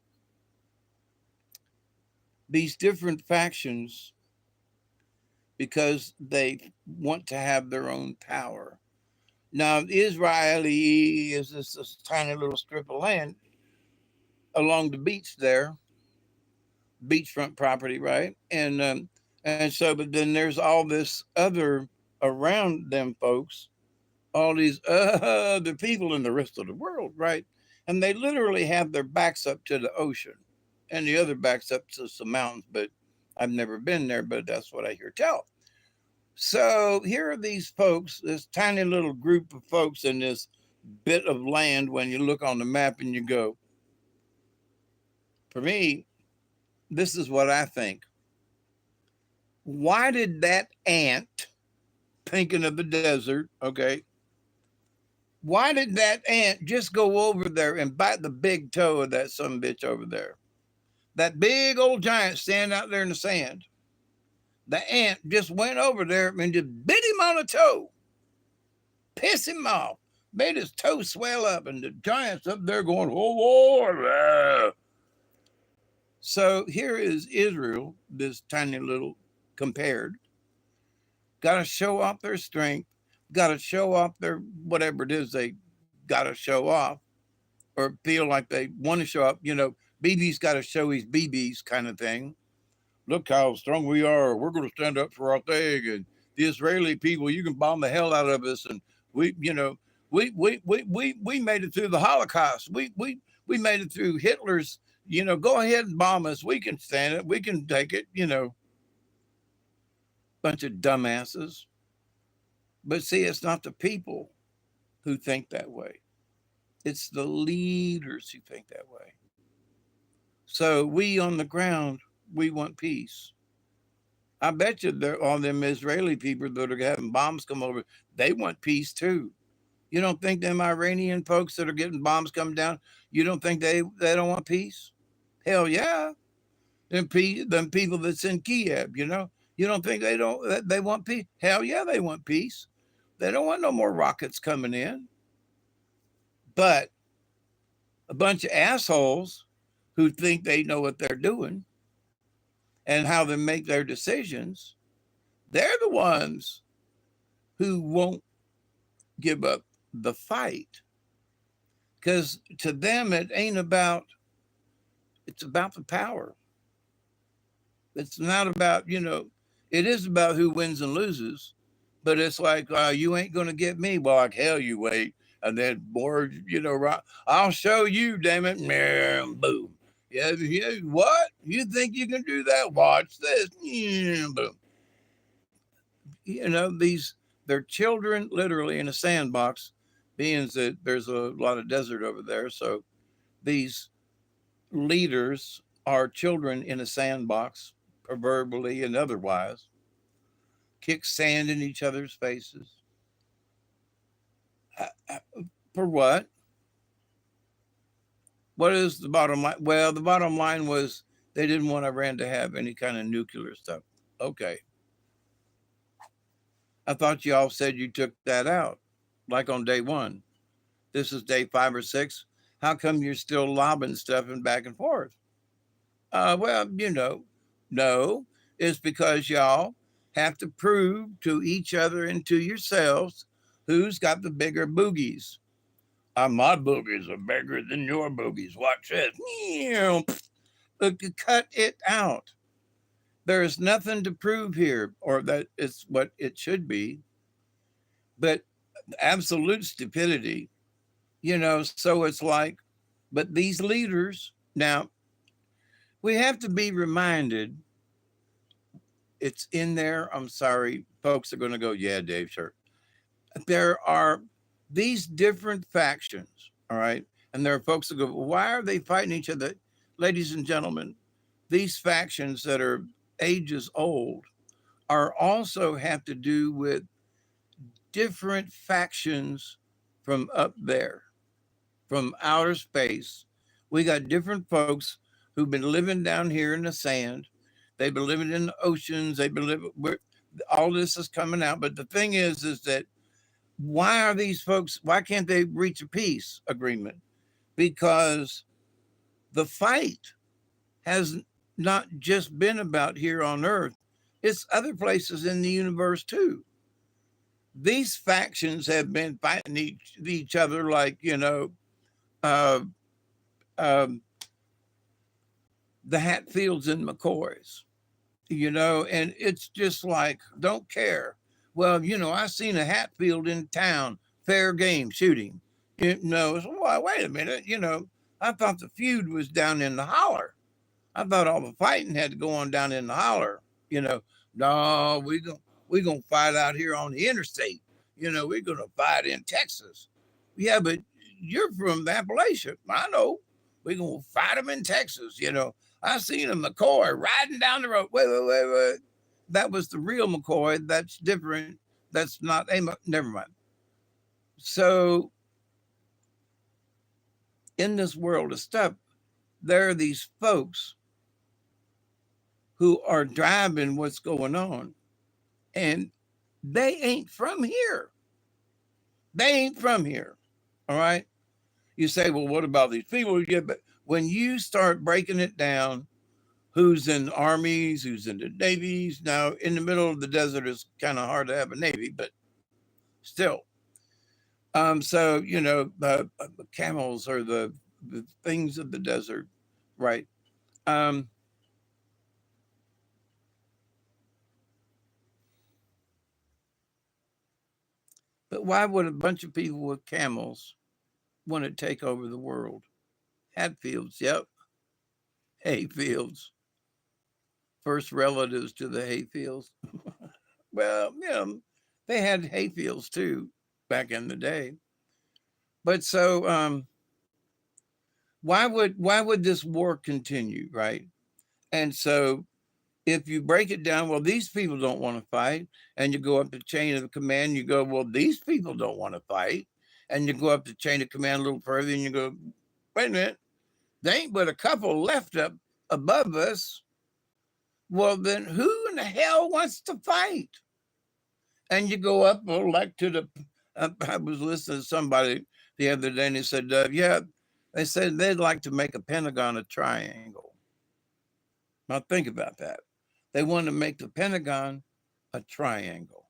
These different factions, because they want to have their own power. Now, Israeli is this tiny little strip of land along the beach there, beachfront property, right? And so, but then there's all this other around them folks, all these other people in the rest of the world, right? And they literally have their backs up to the ocean, and the other backs up to some mountains. But I've never been there, but that's what I hear tell. So here are these folks, this tiny little group of folks in this bit of land. When you look on the map and you go, for me, this is what I think. Why did that ant, thinking of the desert, okay, why did that ant just go over there and bite the big toe of that some bitch over there? That big old giant standing out there in the sand. The ant just went over there and just bit him on the toe, pissed him off, made his toe swell up, and the giant's up there going, oh, so here is Israel, this tiny little compared, got to show off their strength, got to show off their whatever it is they got to show off, or feel like they want to show up. BB's got to show his BBs kind of thing. Look how strong we are. We're going to stand up for our thing. And the Israeli people, you can bomb the hell out of us. And we made it through the Holocaust. We made it through Hitler's. Go ahead and bomb us. We can stand it. We can take it. Bunch of dumbasses. But see, it's not the people who think that way. It's the leaders who think that way. So we on the ground, we want peace. I bet you all them Israeli people that are having bombs come over, they want peace too. You don't think them Iranian folks that are getting bombs come down, you don't think they don't want peace? Hell yeah. Them people that's in Kiev, you don't think they want peace? Hell yeah, they want peace. They don't want no more rockets coming in. But a bunch of assholes who think they know what they're doing and how they make their decisions, they're the ones who won't give up the fight. Because to them, it's about the power. It's not about, it is about who wins and loses, but it's like, you ain't going to get me. Well, like, hell, you wait. And then more, I'll show you, damn it. Boom. Yeah, what? You think you can do that? Watch this. Boom. They're children literally in a sandbox, being that there's a lot of desert over there. So these leaders are children in a sandbox, proverbially and otherwise, kick sand in each other's faces. For what? What is the bottom line? Well, the bottom line was they didn't want Iran to have any kind of nuclear stuff. Okay. I thought you all said you took that out, like on day one. This is day 5 or 6. How come you're still lobbing stuff and back and forth? Well, no, it's because y'all have to prove to each other and to yourselves who's got the bigger boogies. My boogies are bigger than your boogies. Watch this. Look, cut it out. There is nothing to prove here, or that it's what it should be, but absolute stupidity. So it's like, but these leaders, now we have to be reminded, it's in there. I'm sorry, folks are going to go, yeah, Dave, sure. There are these different factions, all right? And there are folks that go, why are they fighting each other? Ladies and gentlemen, these factions that are ages old are also have to do with different factions from up there, from outer space. We got different folks who've been living down here in the sand. They've been living in the oceans. They've been living where all this is coming out. But the thing is that why are these folks, why can't they reach a peace agreement? Because the fight has not just been about here on Earth, it's other places in the universe too. These factions have been fighting each other like, uh, um, the Hatfields and McCoys, and it's just like, don't care. Well, I seen a Hatfield in town, fair game shooting. Well, wait a minute, I thought the feud was down in the holler. I thought all the fighting had to go on down in the holler. No, we gonna fight out here on the interstate. We're gonna fight in Texas. Yeah, but you're from Appalachia. I know. We're gonna fight them in Texas. I seen a McCoy riding down the road. Wait. That was the real McCoy. That's different. That's not a. Never mind. So, in this world of stuff, there are these folks who are driving what's going on, and they ain't from here. They ain't from here. All right. You say, well, what about these people? Yeah, but when you start breaking it down, who's in armies, who's in the navies. Now, in the middle of the desert, it's kind of hard to have a navy, but still. So, the camels are the things of the desert, right? But why would a bunch of people with camels want to take over the world? Hatfields, yep. Hayfields. First relatives to the Hayfields. Well, they had hayfields too back in the day. But so why would this war continue, right? And so if you break it down, well, these people don't want to fight, and you go up the chain of command, you go, well, these people don't want to fight, and you go up the chain of command a little further, and you go, wait a minute, there ain't but a couple left up above us. Well, then who in the hell wants to fight? And you go up, like to the, I was listening to somebody the other day, and he said, yeah, they said they'd like to make a Pentagon a triangle. Now think about that. They want to make the Pentagon a triangle.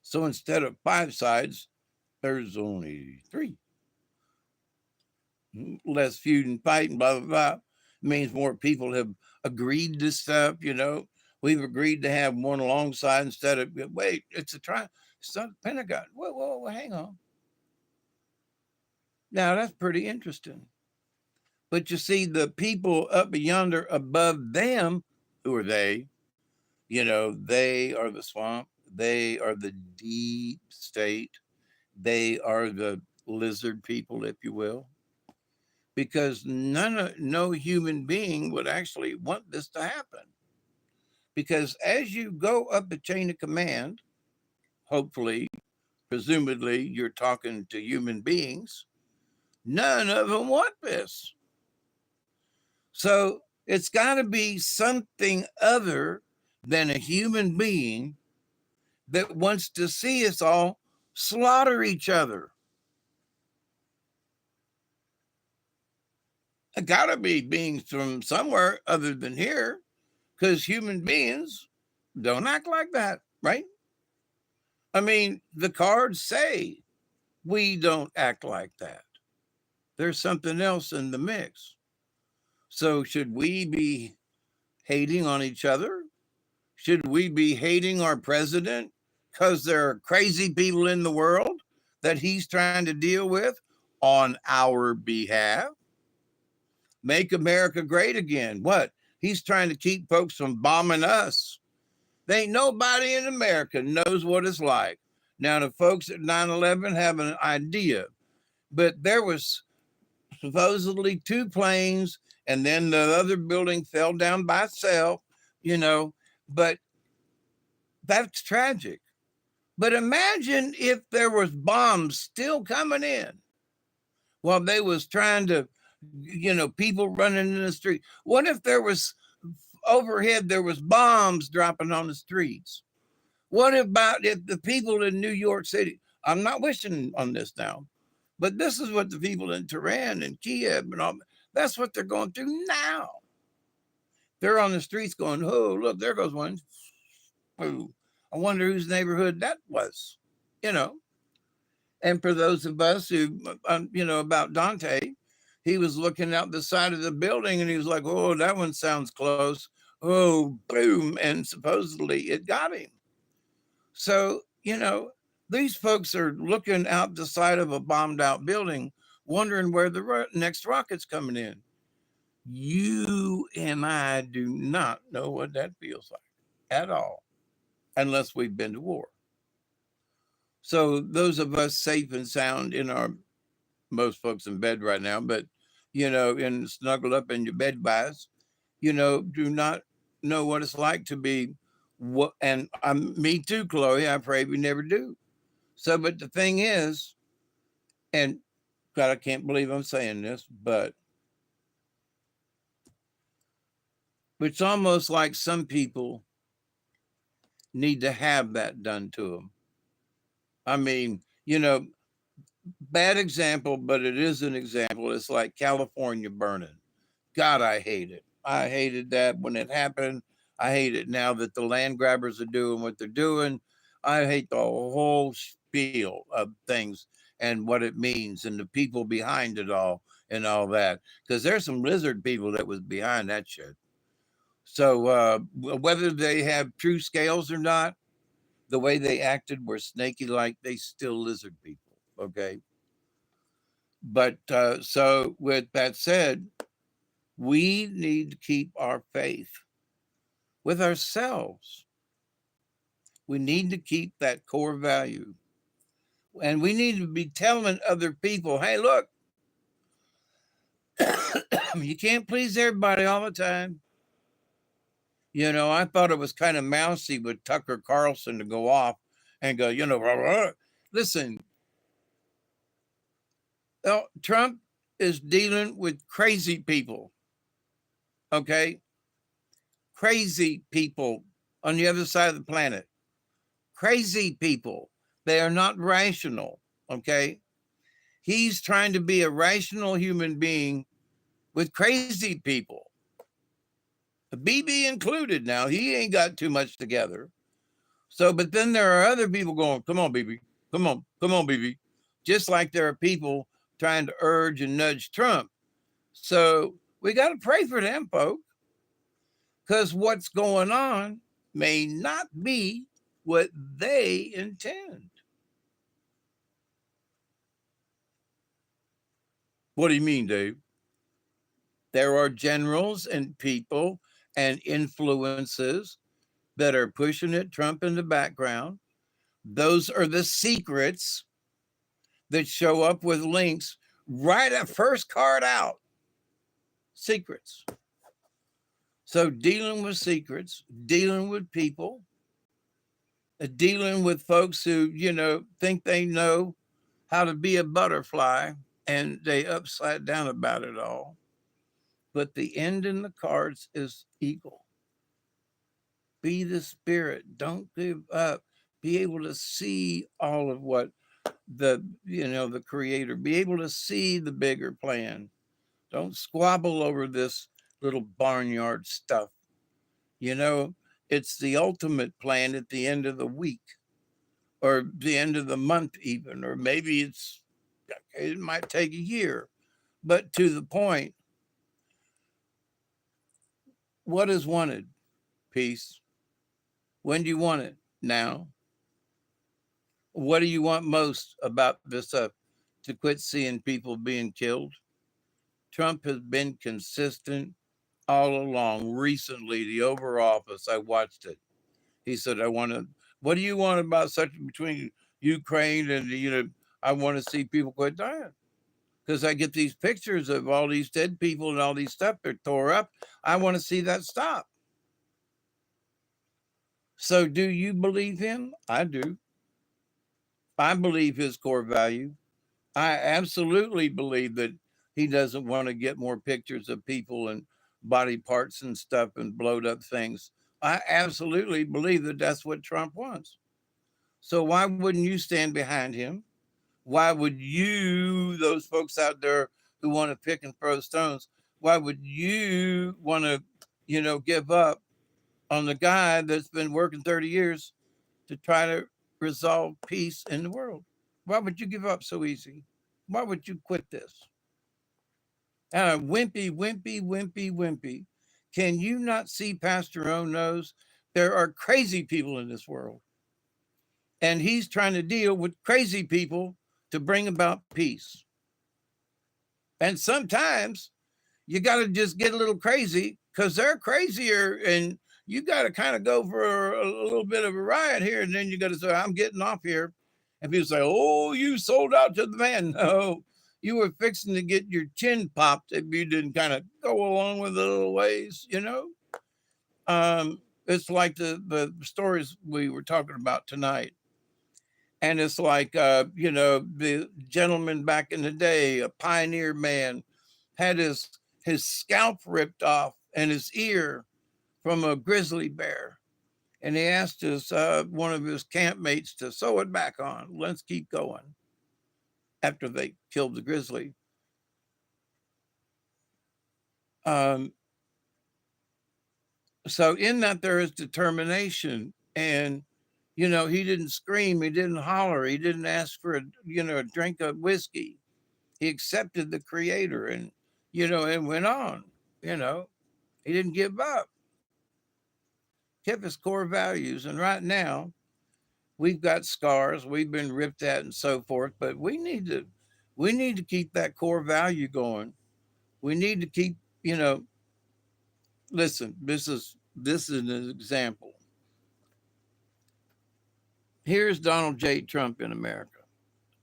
So instead of 5 sides, there's only 3. Less feud and fight and blah, blah, blah. It means more people have agreed to stuff, We've agreed to have one alongside instead of, wait, it's a triangle. It's not a Pentagon. Whoa, hang on. Now, that's pretty interesting. But you see, the people up yonder above them, who are they? They are the swamp. They are the deep state. They are the lizard people, if you will. Because no human being would actually want this to happen. Because as you go up the chain of command, hopefully, presumably, you're talking to human beings. None of them want this. So it's got to be something other than a human being that wants to see us all slaughter each other. It gotta be beings from somewhere other than here, because human beings don't act like that, right? I mean, the cards say we don't act like that. There's something else in the mix. So, should we be hating on each other? Should we be hating our president because there are crazy people in the world that he's trying to deal with on our behalf? Make America great again. What? He's trying to keep folks from bombing us. There ain't nobody in America knows what it's like. Now, the folks at 9/11 have an idea, but there was supposedly two planes, and then the other building fell down by itself, you know, but that's tragic. But imagine if there was bombs still coming in while they was trying to, people running in the street. What if there was overhead, there was bombs dropping on the streets? What about if the people in New York City, I'm not wishing on this now, but this is what the people in Tehran and Kiev and all, that's what they're going through now. They're on the streets going, oh, look, there goes one. Oh, I wonder whose neighborhood that was, you know. And for those of us who, about Dante, he was looking out the side of the building and he was like, oh, that one sounds close. Oh, boom. And supposedly it got him. So, these folks are looking out the side of a bombed out building, wondering where the next rocket's coming in. You and I do not know what that feels like at all, unless we've been to war. So those of us safe and sound in our, most folks in bed right now, but, in snuggled up in your bed bias, do not know what it's like to be what, and me too, Chloe, I pray we never do. So, but the thing is, and God, I can't believe I'm saying this, but it's almost like some people need to have that done to them. I mean, bad example, but it is an example. It's like California burning. God, I hate it. I hated that when it happened. I hate it now that the land grabbers are doing what they're doing. I hate the whole spiel of things and what it means and the people behind it all and all that. Because there's some lizard people that was behind that shit. So whether they have true scales or not, the way they acted were snaky like, they still lizard people. Okay. But so with that said, we need to keep our faith with ourselves. We need to keep that core value. And we need to be telling other people, hey, look, you can't please everybody all the time. I thought it was kind of mousy with Tucker Carlson to go off and go, blah, blah. Listen, Trump is dealing with crazy people. Okay? Crazy people on the other side of the planet. Crazy people. They are not rational. Okay? He's trying to be a rational human being with crazy people. BB included now. He ain't got too much together. So, but then there are other people going, come on, BB. Come on, BB. Just like there are people trying to urge and nudge Trump. So we got to pray for them, folks, because what's going on may not be what they intend. What do you mean, Dave? There are generals and people and influences that are pushing it, Trump in the background. Those are the secrets that show up with links right at first card out. Secrets. So dealing with secrets, dealing with people, dealing with folks who, think they know how to be a butterfly and they upside down about it all. But the end in the cards is eagle. Be the spirit. Don't give up. be able to see all of what the creator, be able to see the bigger plan. Don't squabble over this little barnyard stuff. You know, it's the ultimate plan at the end of the week or the end of the month, even, or maybe it might take a year. But to the point, what is wanted? Peace. When do you want it? Now. What do you want most about this? To quit seeing people being killed? Trump has been consistent all along. Recently, the Oval Office, I watched it. He said, what do you want about such between Ukraine and, I want to see people quit dying. Because I get these pictures of all these dead people and all these stuff they're tore up. I want to see that stop. So do you believe him? I do. I believe his core value. I absolutely believe that he doesn't want to get more pictures of people and body parts and stuff and blowed up things. I absolutely believe that that's what Trump wants. So why wouldn't you stand behind him? Why would you, those folks out there who want to pick and throw stones, why would you want to, give up on the guy that's been working 30 years to try to resolve peace in the world? Why would you give up so easy? Why would you quit this? Wimpy, wimpy, wimpy, wimpy. Can you not see past your own nose? There are crazy people in this world. And he's trying to deal with crazy people to bring about peace. And sometimes you got to just get a little crazy because they're crazier, and you got to kind of go for a little bit of a riot here. And then you got to say, I'm getting off here. And people say, oh, you sold out to the man. No, you were fixing to get your chin popped if you didn't kind of go along with it a little ways, It's like the stories we were talking about tonight. And it's like, the gentleman back in the day, a pioneer man, had his scalp ripped off and his ear from a grizzly bear. And he asked one of his campmates to sew it back on. Let's keep going. After they killed the grizzly. So in that there is determination, and he didn't scream, he didn't holler, he didn't ask for a drink of whiskey. He accepted the creator and and went on. He didn't give up. Kept his core values. And right now we've got scars, we've been ripped at and so forth, but we need to keep that core value going. We need to keep, listen, this is an example. Here's Donald J. Trump in America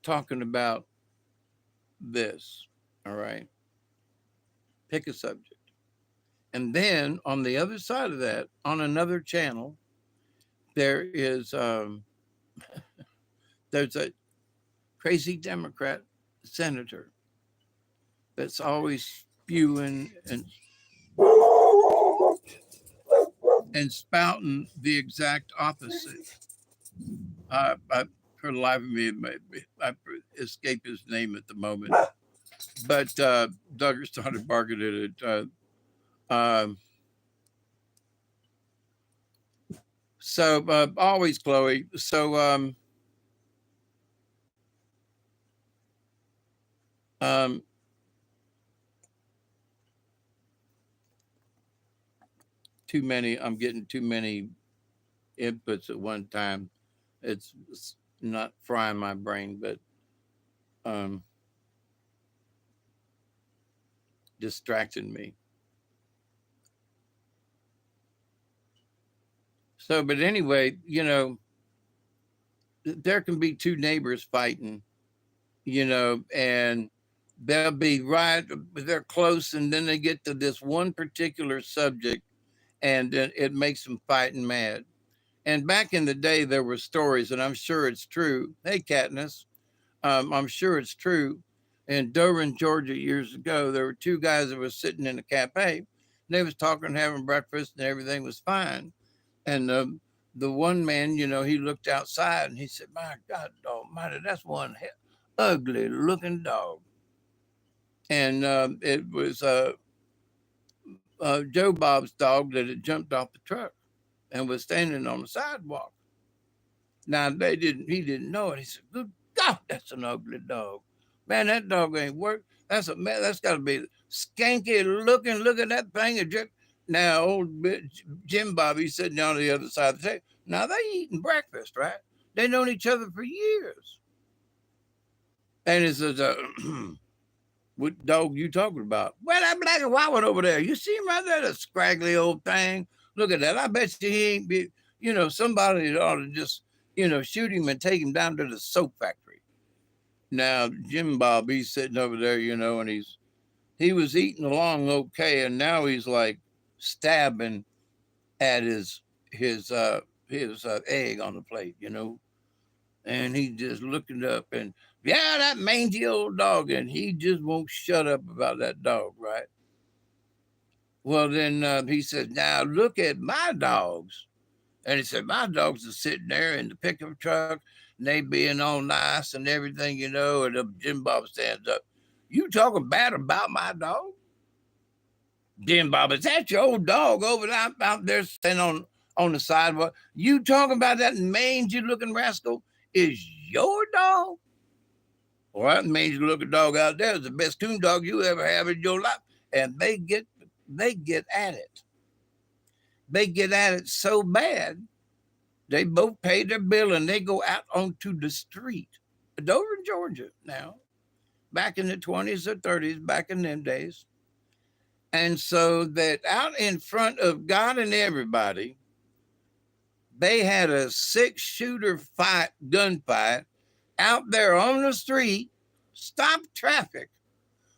talking about this. All right. Pick a subject. And then on the other side of that, on another channel, there is there's a crazy Democrat senator that's always spewing and spouting the exact opposite. For the life of me, I escape his name at the moment. But Duggar started barking at it. So always Chloe. So too many. I'm getting too many inputs at one time. It's not frying my brain, but distracting me. So, but anyway, there can be two neighbors fighting, and they'll be right, they're close, and then they get to this one particular subject, and it makes them fighting mad. And back in the day, there were stories, and I'm sure it's true. Hey, Katniss, I'm sure it's true. In Durham, Georgia, years ago, there were two guys that were sitting in a cafe. And they was talking, having breakfast, and everything was fine. And the one man, he looked outside and he said, "My God Almighty, that's one ugly looking dog." And it was Joe Bob's dog that had jumped off the truck and was standing on the sidewalk. Now he didn't know it. He said, "Good God, that's an ugly dog. Man, that dog ain't work. That's got to be skanky looking. Look at that thing." Now, Jim Bobby sitting on the other side of the table. Now they eating breakfast, right? They known each other for years. And he says, "What dog you talking about?" "Well, that black and white one over there. You see him right there, that scraggly old thing. Look at that. I bet you he ain't be, somebody ought to just, shoot him and take him down to the soap factory." Now, Jim Bob, he's sitting over there, and he was eating along okay, and now he's like stabbing at his egg on the plate, and he just looking up and, "Yeah, that mangy old dog," and he just won't shut up about that dog, right? Well, then he says, "Now look at my dogs." And he said, "My dogs are sitting there in the pickup truck and they being all nice and everything, and Jim Bob stands up. "You talking bad about my dog?" "Jim Bob, is that your old dog over there out there standing on the sidewalk? You talking about that mangy looking rascal is your dog?" "Well, that mangy looking dog out there is the best coon dog you ever have in your life." And they get at it. They get at it so bad, they both pay their bill and they go out onto the street. Dover, Georgia now, back in the 20s or 30s, back in them days. And so that out in front of God and everybody, they had a 6-shooter gunfight out there on the street, stop traffic,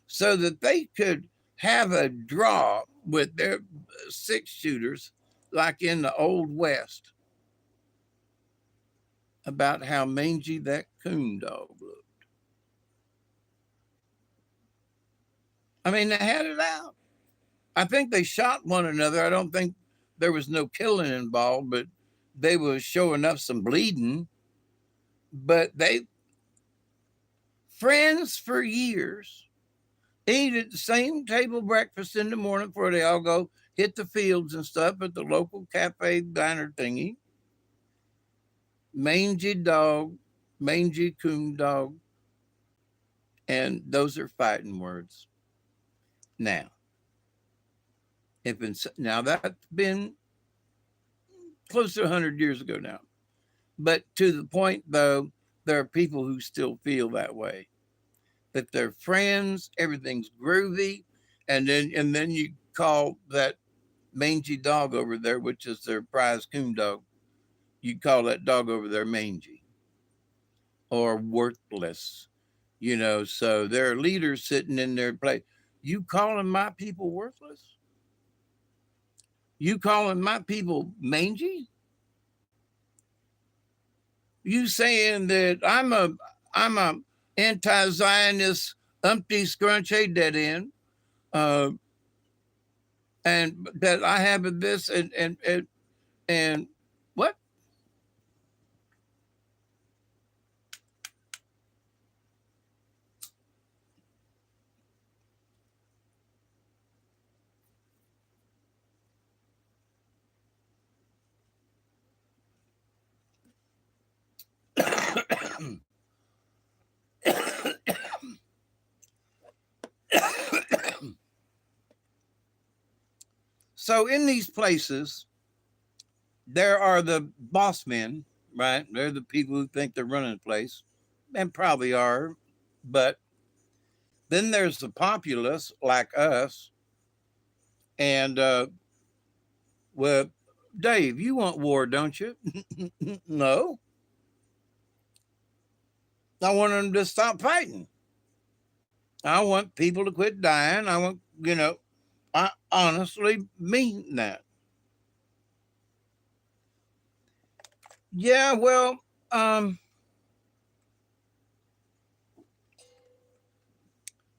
so that they could have a draw with their 6-shooters like in the Old West about how mangy that coon dog looked. I mean, they had it out. I think they shot one another. I don't think there was no killing involved, but they were showing up some bleeding. But they, friends for years, eat at the same table breakfast in the morning before they all go hit the fields and stuff at the local cafe diner thingy. Mangy dog, mangy coon dog. And those are fighting words. Now, now that's been close to 100 years ago now. But to the point, though, there are people who still feel that way. That they're friends, everything's groovy, and then you call that mangy dog over there, which is their prize coon dog, you call that dog over there mangy or worthless, so there are leaders sitting in their place. You calling my people worthless? You calling my people mangy? You saying that I'm a anti-Zionist umpty scrunch a dead end, and that I have this and what? So in these places, there are the boss men, right? They're the people who think they're running the place, and probably are. But then there's the populace like us. And well, Dave, you want war, don't you? No. I want them to stop fighting. I want people to quit dying. I want, I honestly mean that. Yeah, well,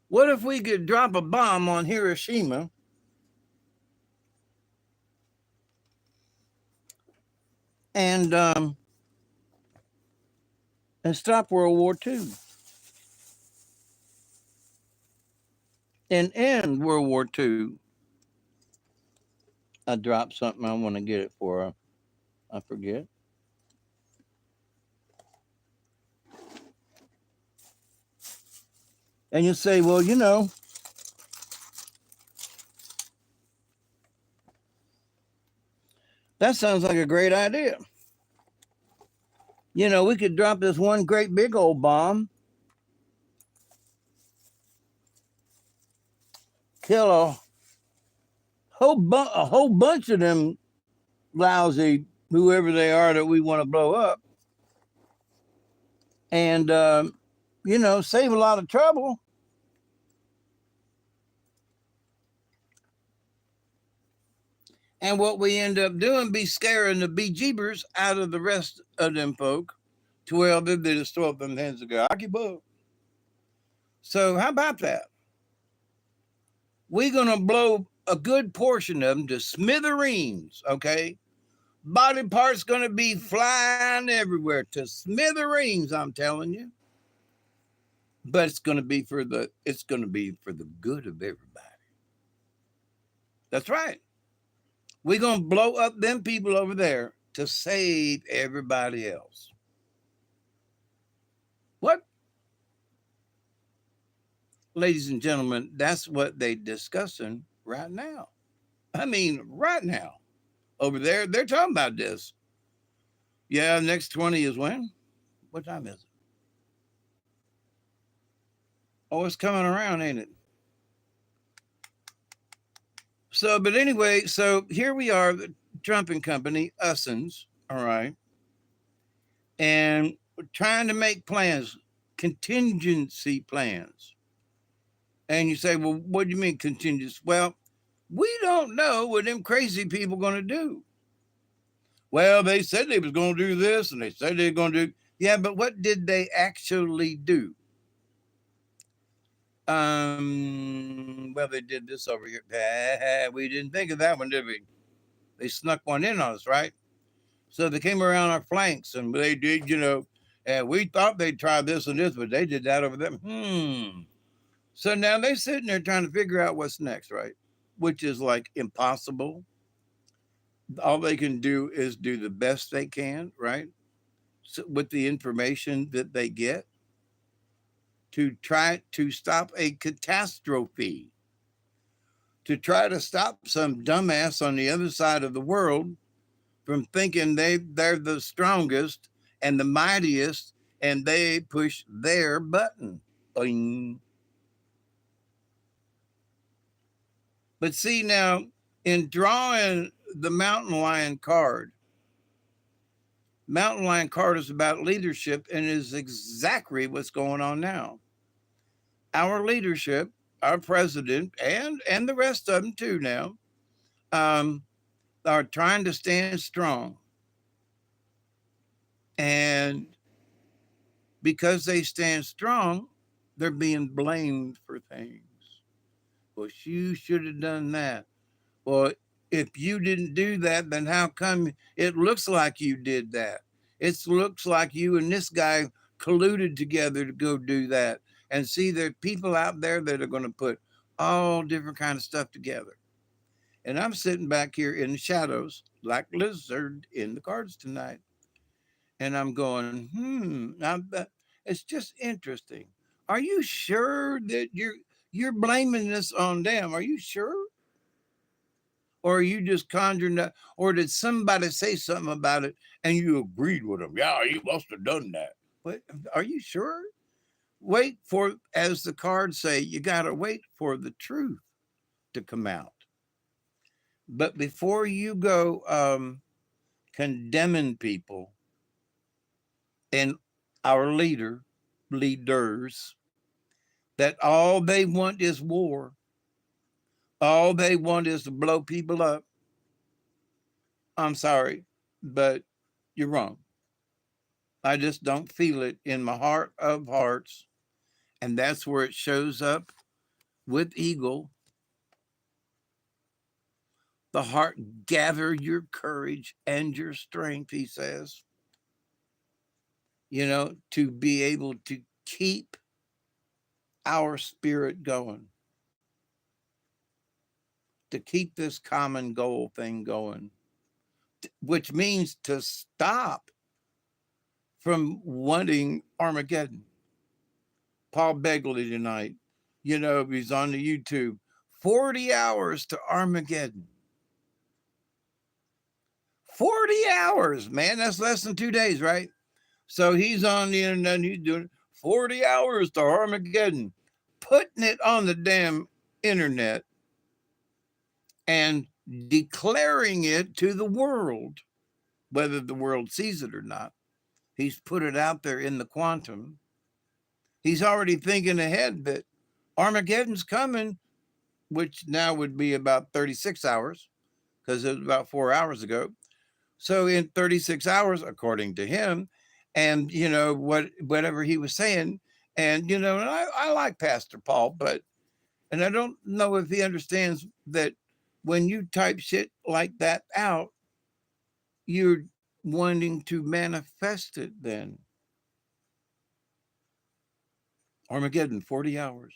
what if we could drop a bomb on Hiroshima and stop World War II and end World War II. I dropped something. I want to get it for her. I forget. And you say, well, that sounds like a great idea. We could drop this one great big old bomb, kill a whole bunch of them lousy whoever they are that we want to blow up, and save a lot of trouble. And what we end up doing be scaring the bejeebers out of the rest of them folk to where they just throw up them hands and go, I keep up. So how about that? We're going to blow a good portion of them to smithereens, okay? Body parts going to be flying everywhere to smithereens, I'm telling you. But it's going to be for the good of everybody. That's right. We're going to blow up them people over there to save everybody else. What? Ladies and gentlemen, that's what they're discussing right now. I mean, right now. Over there, they're talking about this. Yeah, next 20 is when? What time is it? Oh, it's coming around, ain't it? So, but anyway, so here we are, the Trump and company, Ussens, all right, and we're trying to make plans, contingency plans. And you say, well, what do you mean contingency? Well, we don't know what them crazy people going to do. Well, they said they was going to do this, and they said they're going to do, yeah, but what did they actually do? Well, they did this over here. We didn't think of that one, did we? They snuck one in on us, right? So they came around our flanks, and they did, and we thought they'd try this and this, but they did that over there. So now they're sitting there trying to figure out what's next, right? Which is like impossible. All they can do is do the best they can, right? So with the information that they get to try to stop a catastrophe, to try to stop some dumbass on the other side of the world from thinking they're the strongest and the mightiest, and they push their button. Boing. But see now, in drawing the Mountain Lion card is about leadership and is exactly what's going on now. Our leadership, our president, and the rest of them too now, are trying to stand strong. And because they stand strong, they're being blamed for things. Well, you should have done that. Well, if you didn't do that, then how come it looks like you did that? It looks like you and this guy colluded together to go do that. And see, there are people out there that are going to put all different kind of stuff together. And I'm sitting back here in the shadows like lizard in the cards tonight. And I'm going, it's just interesting. Are you sure that you're blaming this on them? Are you sure? Or are you just conjuring that? Or did somebody say something about it and you agreed with them? Yeah, you must have done that. But are you sure? Wait for, as the cards say, you got to wait for the truth to come out. But before you go condemning people and our leaders, that all they want is war, all they want is to blow people up, I'm sorry, but you're wrong. I just don't feel it in my heart of hearts. And that's where it shows up with Eagle. The heart, gather your courage and your strength, he says, to be able to keep our spirit going, to keep this common goal thing going, which means to stop from wanting Armageddon. Paul Begley tonight, he's on the YouTube, 40 hours to Armageddon. 40 hours, man. That's less than 2 days, right? So he's on the internet and he's doing 40 hours to Armageddon, putting it on the damn internet and declaring it to the world, whether the world sees it or not. He's put it out there in the quantum. He's already thinking ahead that Armageddon's coming, which now would be about 36 hours because it was about 4 hours ago. So in 36 hours, according to him, and whatever he was saying, and and I like Pastor Paul, and I don't know if he understands that when you type shit like that out, you're wanting to manifest it then. Armageddon, 40 hours.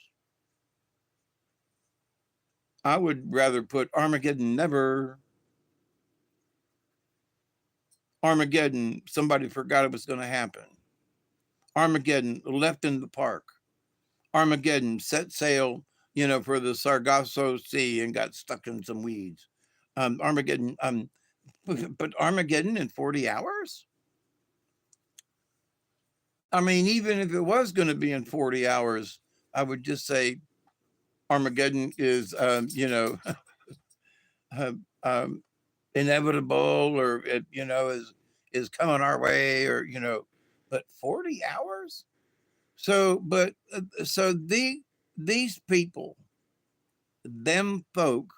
I would rather put Armageddon never. Armageddon, somebody forgot it was going to happen. Armageddon, left in the park. Armageddon, set sail, for the Sargasso Sea and got stuck in some weeds. Armageddon, but Armageddon in 40 hours? I mean, even if it was going to be in 40 hours, I would just say Armageddon is, inevitable, or it, is coming our way, or, but 40 hours? So, but, so these people, them folk,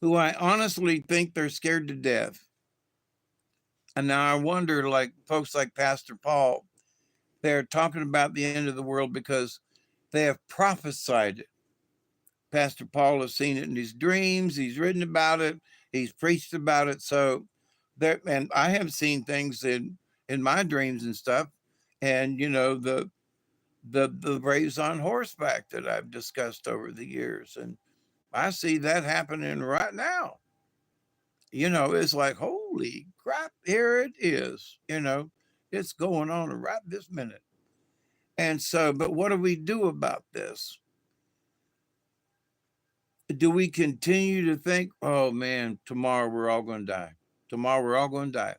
who I honestly think they're scared to death. And now I wonder, like folks like Pastor Paul, they're talking about the end of the world because they have prophesied it. Pastor Paul has seen it in his dreams. He's written about it. He's preached about it. So there, and I have seen things in my dreams and stuff. And, the braves on horseback that I've discussed over the years. And I see that happening right now. It's like, holy crap, here it is. It's going on right this minute. And so, but what do we do about this? Do we continue to think, oh man, tomorrow we're all going to die? Tomorrow we're all going to die.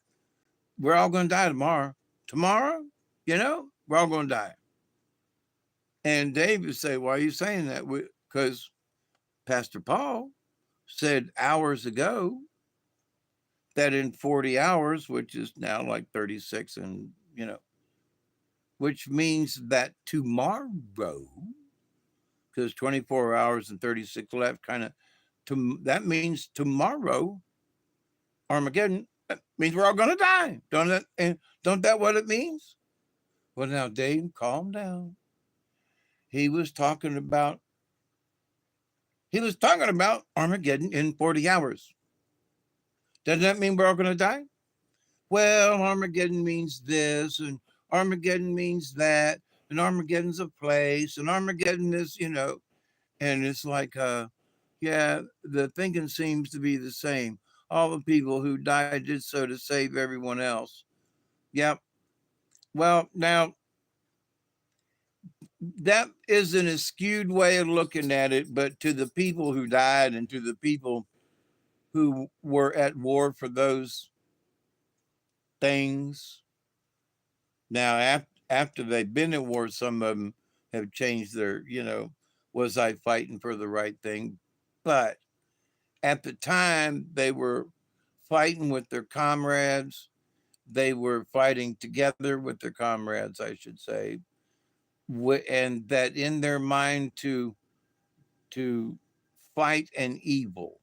We're all going to die tomorrow. Tomorrow, we're all going to die. And Dave would say, why are you saying that? Because Pastor Paul said hours ago that in 40 hours, which is now like 36, and, which means that tomorrow, because 24 hours and 36 left, that means tomorrow, Armageddon, means we're all going to die. Don't that what it means? Well, now, Dave, calm down. He was talking about Armageddon in 40 hours. Doesn't that mean we're all going to die? Well, Armageddon means this, and Armageddon means that, and Armageddon's a place, and Armageddon is, and it's like, yeah, the thinking seems to be the same. All the people who died did so to save everyone else. Yep. Well, now, that isn't a skewed way of looking at it, but to the people who died and to the people who were at war for those things. Now, after they've been at war, some of them have changed their, was I fighting for the right thing? But at the time, they were fighting with their comrades. They were fighting together with their comrades, I should say. And that in their mind to fight an evil,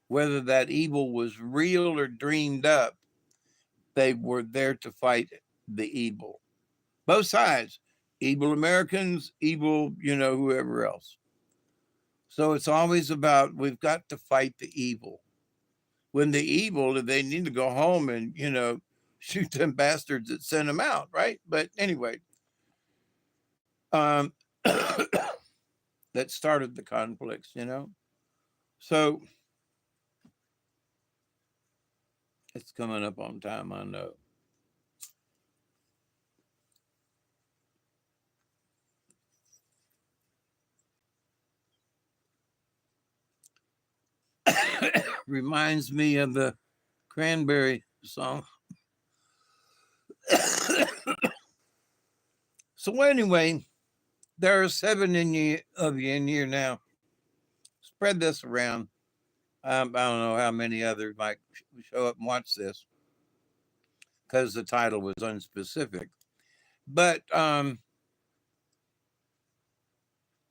whether that evil was real or dreamed up, they were there to fight the evil. Both sides, evil Americans, evil, whoever else. So it's always about we've got to fight the evil. When the evil, they need to go home and, shoot them bastards that sent them out, right? But anyway, um, that started the conflicts. So it's coming up on time, I know. Reminds me of the Cranberry song. So anyway, there are 7 of you in here now. Spread this around. I don't know how many others might show up and watch this because the title was unspecific. But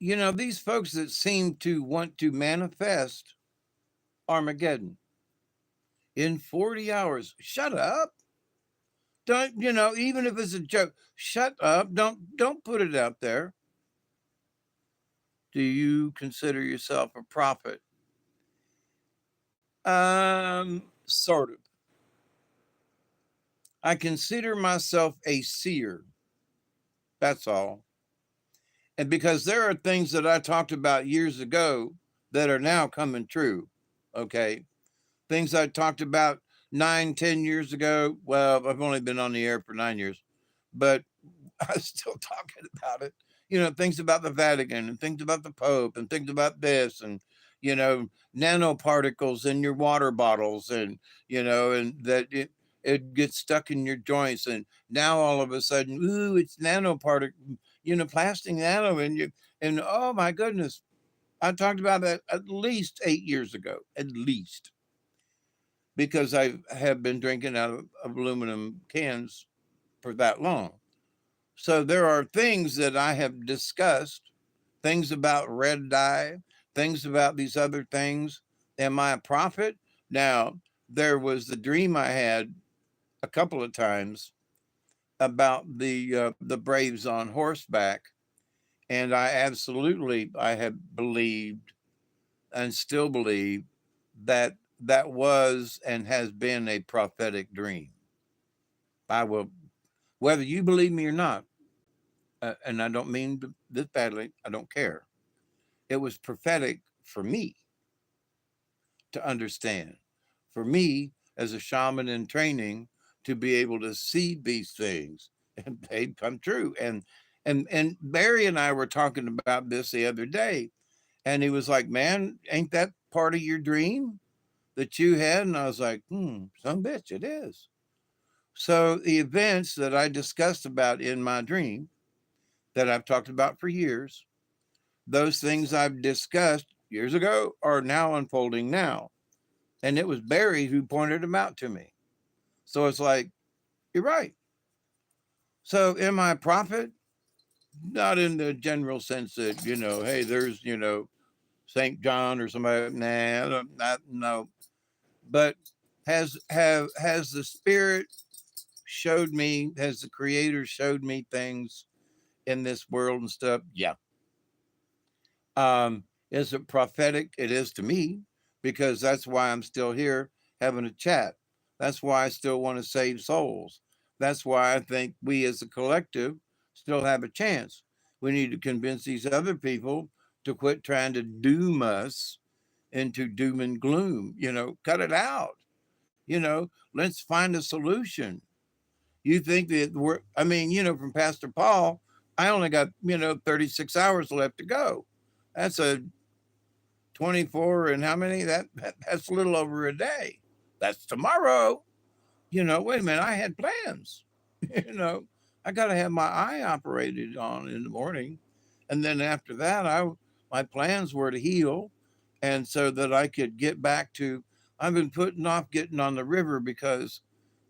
these folks that seem to want to manifest Armageddon in 40 hours. Shut up. Don't, even if it's a joke, shut up. Don't put it out there. Do you consider yourself a prophet? Sort of. I consider myself a seer. That's all. And because there are things that I talked about years ago that are now coming true. Okay. Things I talked about 9, 10 years ago. Well, I've only been on the air for 9 years, but I'm still talking about it. Things about the Vatican and things about the Pope and things about this and, nanoparticles in your water bottles and, and that it gets stuck in your joints. And now all of a sudden, ooh, it's nanoparticle, plastic nano in you. And oh my goodness, I talked about that at least 8 years ago, at least, because I have been drinking out of aluminum cans for that long. So there are things that I have discussed, things about red dye, things about these other things. Am I a prophet? Now, there was the dream I had a couple of times about the Braves on horseback, and I have believed and still believe that that was and has been a prophetic dream. I will, whether you believe me or not, and I don't mean this badly, I don't care. It was prophetic for me to understand, for me as a shaman in training to be able to see these things and they come true. And Barry and I were talking about this the other day, and he was like, "Man, ain't that part of your dream that you had?" And I was like, some bitch, it is. So the events that I discussed about in my dream that I've talked about for years, those things I've discussed years ago are now unfolding now. And it was Barry who pointed them out to me. So it's like, you're right. So am I a prophet? Not in the general sense that, hey, there's, St. John or somebody. Nah, not, no. But has the Spirit showed me, has the Creator showed me things in this world and stuff? Yeah. Is it prophetic? It is to me, because that's why I'm still here having a chat. That's why I still want to save souls. That's why I think we as a collective still have a chance. We need to convince these other people to quit trying to doom us into doom and gloom. Cut it out. Let's find a solution. You think that from Pastor Paul, I only got, 36 hours left to go. That's a 24 and how many? That's a little over a day. That's tomorrow. Wait a minute, I had plans. you know, I got to have my eye operated on in the morning. And then after that, my plans were to heal and so that I could get back to, I've been putting off getting on the river because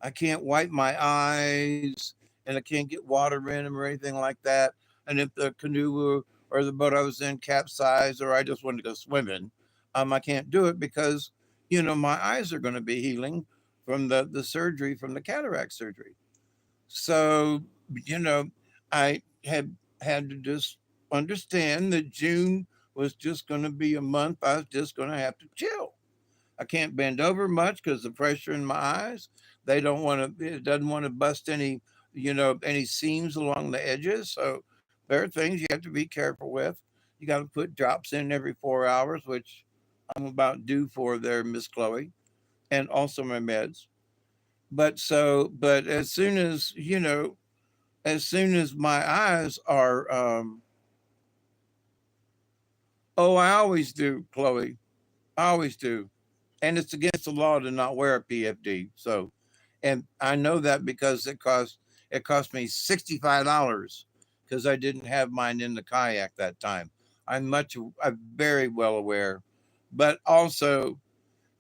I can't wipe my eyes and I can't get water in them or anything like that. And if the canoe or the boat I was in capsized or I just wanted to go swimming, I can't do it because, my eyes are going to be healing from the surgery, from the cataract surgery. So, you know, I had to just understand that June was just going to be a month. I was just going to have to chill. I can't bend over much because the pressure in my eyes. They don't want to. It doesn't want to bust any, any seams along the edges. So there are things you have to be careful with. You got to put drops in every 4 hours, which I'm about due for there, Miss Chloe, and also my meds. But as soon as as soon as my eyes are, oh, I always do, Chloe. I always do. And it's against the law to not wear a PFD. So, and I know that because it cost me $65 because I didn't have mine in the kayak that time. I'm very well aware, but also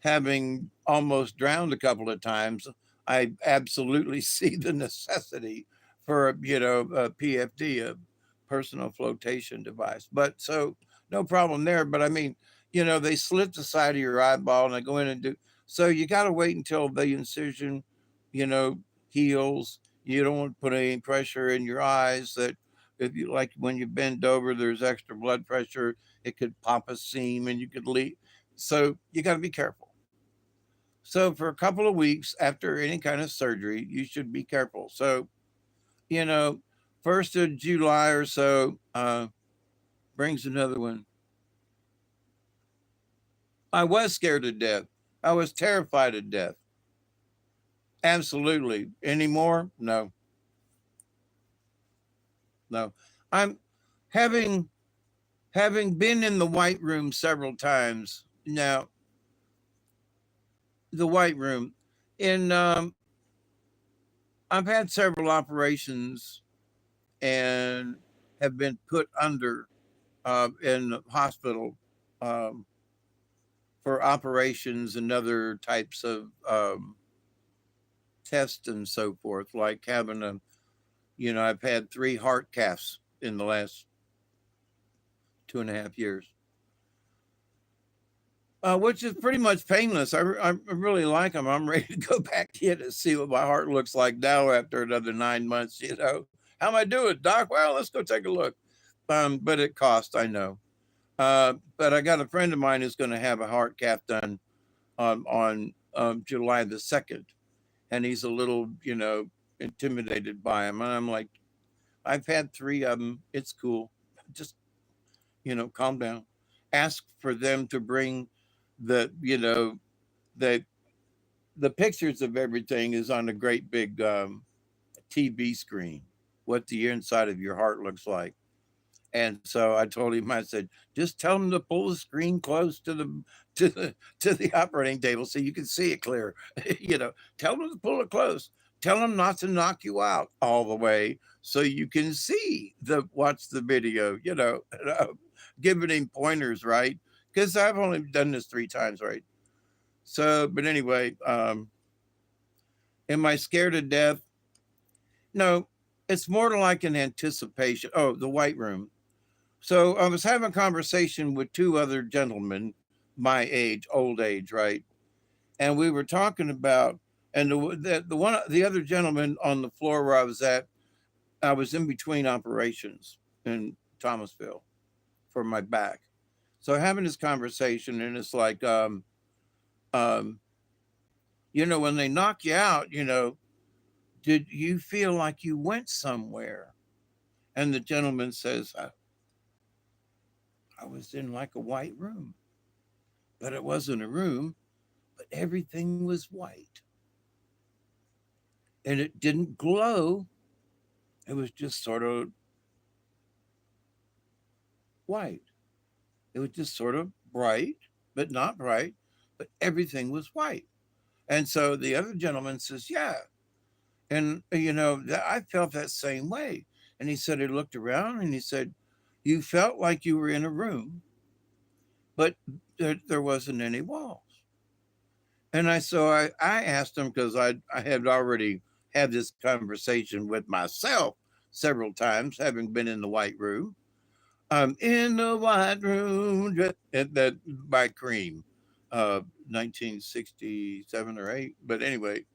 having almost drowned a couple of times, I absolutely see the necessity for a PFD, a personal flotation device. But so no problem there. But I mean, they slit the side of your eyeball and they go in and do. So you got to wait until the incision, you know, heals. You don't want to put any pressure in your eyes. That if you like when you bend over, there's extra blood pressure. It could pop a seam and you could leak. So you got to be careful. So for a couple of weeks after any kind of surgery, you should be careful. So, you know, 1st of July or so brings another one. I was scared to death. I was terrified of death. Absolutely. Anymore? No. No. I'm having been in the white room several times. Now, the white room in I've had several operations and have been put under in the hospital um, for operations and other types of tests and so forth, like having I've had 3 heart caths in the last 2.5 years, which is pretty much painless. I really like them. I'm ready to go back in and see what my heart looks like now after another 9 months. How am I doing, Doc? Well, let's go take a look. But it costs, I know. But I got a friend of mine who's going to have a heart cath done on July the 2nd. And he's a little, intimidated by him. And I'm like, I've had 3 of them. It's cool. Just, calm down. Ask for them to bring the, the, the pictures of everything is on a great big TV screen, what the inside of your heart looks like. And so I told him, I said, just tell him to pull the screen close to the operating table so you can see it clear. Tell him to pull it close. Tell him not to knock you out all the way so you can see watch the video. Giving him pointers, right? Because I've only done this 3 times, right? So, but anyway, am I scared to death? No, it's more like an anticipation. Oh, the white room. So I was having a conversation with 2 other gentlemen, my age, old age, right? And we were talking about, and the other gentleman on the floor where I was at, I was in between operations in Thomasville for my back. So having this conversation, and it's like, um, when they knock you out, did you feel like you went somewhere? And the gentleman says, I was in like a white room, but it wasn't a room, but everything was white. And it didn't glow. It was just sort of white. It was just sort of bright, but not bright, but everything was white. And so the other gentleman says, yeah. And, I felt that same way. And he said, he looked around and he said, you felt like you were in a room, but there wasn't any walls. And I asked him because I had already had this conversation with myself several times, having been in the white room. I'm in the white room, that by Cream, 1967 or 8. But anyway,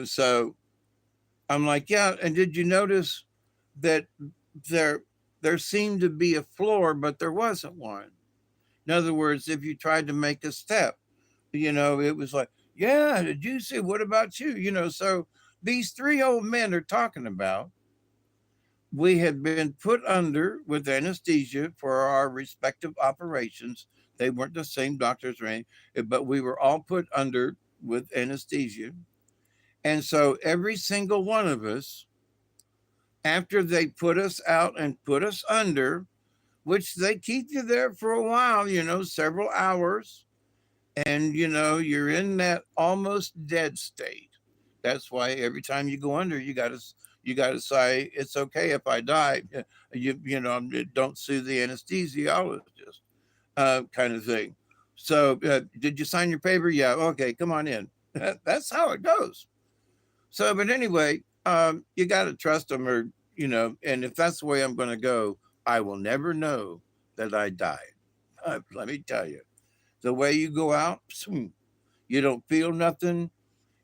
so I'm like, yeah. And did you notice that there there seemed to be a floor, but there wasn't one. In other words, if you tried to make a step, it was like, yeah, did you see? What about you? So these three old men are talking about, we had been put under with anesthesia for our respective operations. They weren't the same doctors or anything, but we were all put under with anesthesia. And so every single one of us, after they put us out and put us under, which they keep you there for a while, several hours, and you're in that almost dead state. That's why every time you go under, you got to say it's okay if I die. Don't sue the anesthesiologist, kind of thing. So, did you sign your paper? Yeah. Okay, come on in. That's how it goes. So, but anyway, you got to trust them, or and if that's the way I'm going to go, I will never know that I died. Let me tell you, the way you go out, you don't feel nothing.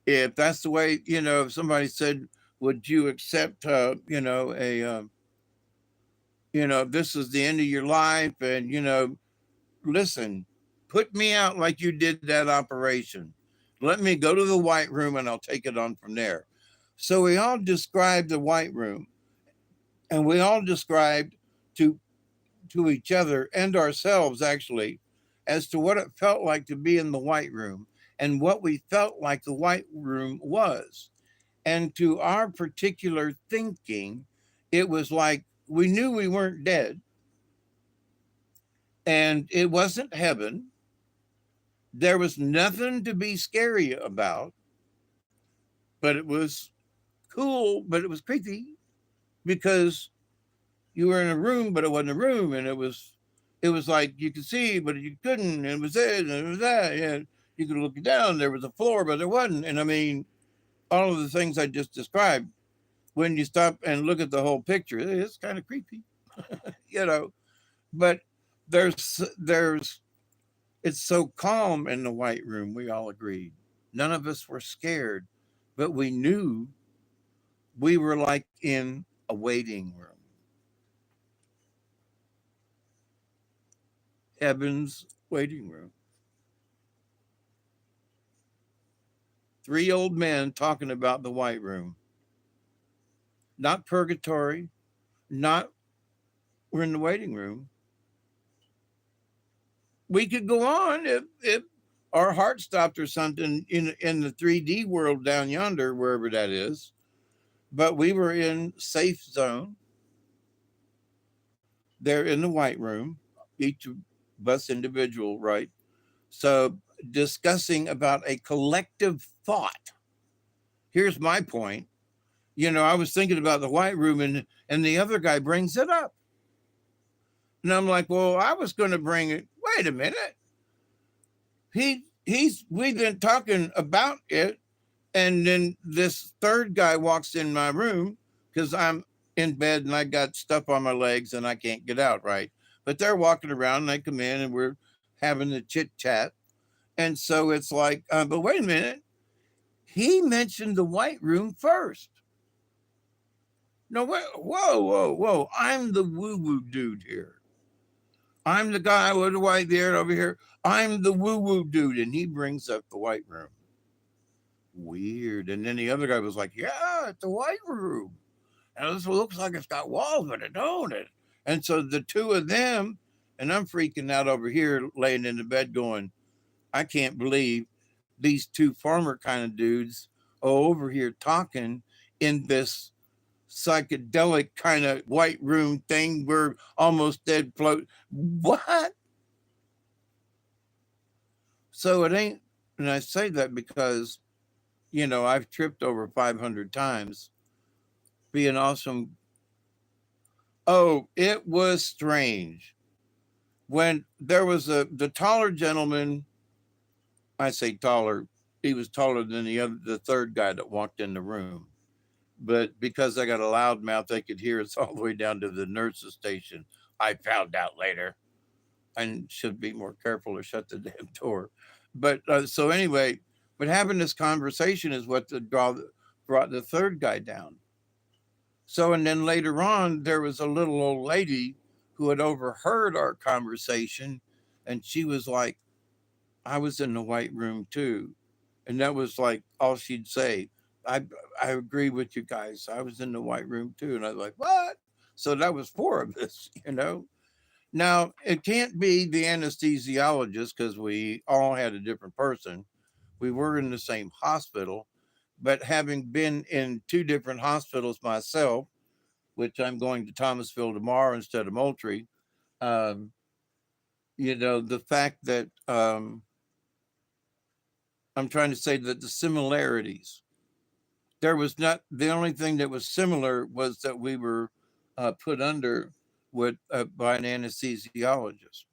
If that's the way, if somebody said, would you accept, this is the end of your life, and listen, put me out like you did that operation. Let me go to the white room and I'll take it on from there. So we all described the white room, and we all described to each other and ourselves, actually, as to what it felt like to be in the white room and what we felt like the white room was. And to our particular thinking, it was like we knew we weren't dead, and it wasn't heaven. There was nothing to be scary about, but it was cool, but it was creepy because you were in a room, but it wasn't a room, and it was like you could see, but you couldn't, and it was it, and it was that, and you could look down. There was a floor, but there wasn't, and I mean, all of the things I just described. When you stop and look at the whole picture, it's kind of creepy, you know. But there's it's so calm in the white room. We all agreed. None of us were scared, but we knew we were like in a waiting room. Heaven's waiting room. Three old men talking about the white room. Not purgatory, not we're in the waiting room. We could go on if our heart stopped or something in the 3D world down yonder, wherever that is. But we were in safe zone. They're in the white room, each of us individual, right? So discussing about a collective thought. Here's my point. I was thinking about the white room, and the other guy brings it up. And I'm like, well, I was going to bring it. Wait a minute. We've been talking about it. And then this third guy walks in my room because I'm in bed and I got stuff on my legs and I can't get out, right? But they're walking around and they come in and we're having a chit chat. And so it's like, but wait a minute. He mentioned the white room first. No, whoa. I'm the woo-woo dude here. I'm the guy with the white beard over here. I'm the woo-woo dude. And he brings up the white room. Weird. And then the other guy was like, yeah, it's a white room. And this looks like it's got walls, but it don't. And so the two of them, and I'm freaking out over here, laying in the bed going, I can't believe these two farmer kind of dudes are over here talking in this psychedelic kind of white room thing. We're almost dead float. What? So it ain't, and I say that because, I've tripped over 500 times. Being awesome. Oh, it was strange. When there was the taller gentleman, I say taller, he was taller than the third guy that walked in the room. But because I got a loud mouth, they could hear us all the way down to the nurse's station. I found out later. I should be more careful or shut the damn door. But so anyway, but having this conversation is what brought the third guy down. So, and then later on, there was a little old lady who had overheard our conversation, and she was like, I was in the white room too. And that was like all she'd say. I I agree with you guys. I was in the white room too. And I was like, what? So that was four of us, you know. Now it can't be the anesthesiologist because we all had a different person. We were in the same hospital, but having been in two different hospitals myself, which I'm going to Thomasville tomorrow instead of Moultrie, um, you know, the fact that I'm trying to say that the similarities, there was not, the only thing that was similar was that we were put under with by an anesthesiologist.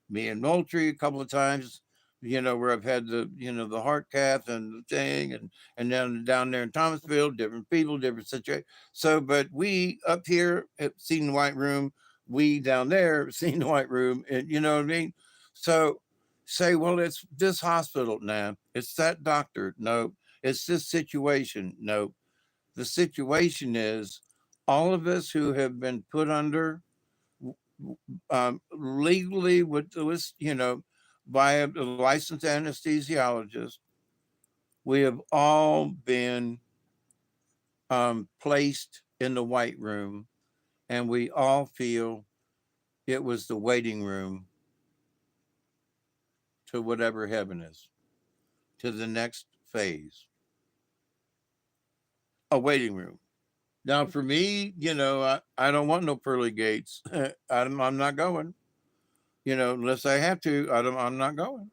Me and Moultrie a couple of times, you know, where I've had the, you know, the heart cath and the thing, and then down there in Thomasville, different people, different situation. So, but we up here have seen the white room, we down there have seen the white room, and you know what I mean. So, say, well, it's this hospital now, it's that doctor, no, it's this situation, no. The situation is all of us who have been put under legally with the list, you know, by a licensed anesthesiologist, we have all been placed in the white room, and we all feel it was the waiting room to whatever heaven is, to the next phase, a waiting room. Now, for me, you know, I don't want no pearly gates. I'm not going. You know, unless I have to, I'm not going.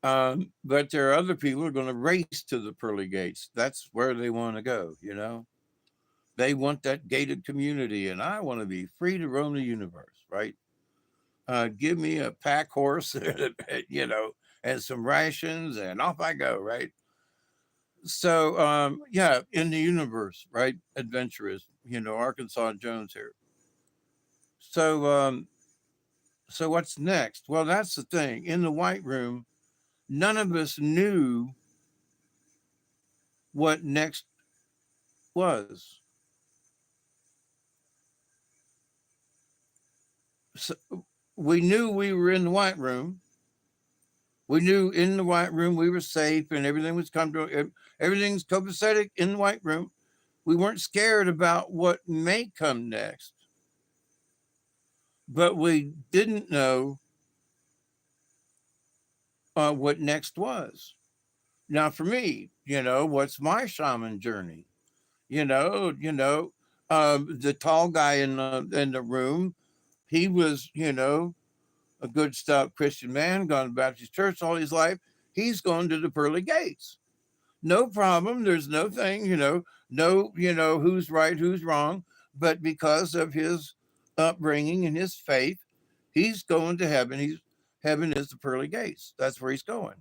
But there are other people who are going to race to the pearly gates. That's where they want to go, you know. They want that gated community, and I want to be free to roam the universe, right? Give me a pack horse, you know, and some rations, and off I go, right? So, yeah, in the universe, right? Adventurous, you know, Arkansas Jones here. So, so what's next? Well, that's the thing. In the white room, none of us knew what next was. So we knew we were in the white room. We knew in the white room we were safe and everything was comfortable. Everything's copacetic in the white room. We weren't scared about what may come next, but we didn't know what next was. Now, for me, you know, what's my shaman journey? You know, the tall guy in the room, he was, you know, a good stout Christian man, gone to Baptist church all his life. He's going to the pearly gates. No problem. There's no thing, you know, no, you know, who's right, who's wrong. But because of his upbringing and his faith, he's going to heaven. Heaven is the pearly gates. That's where he's going.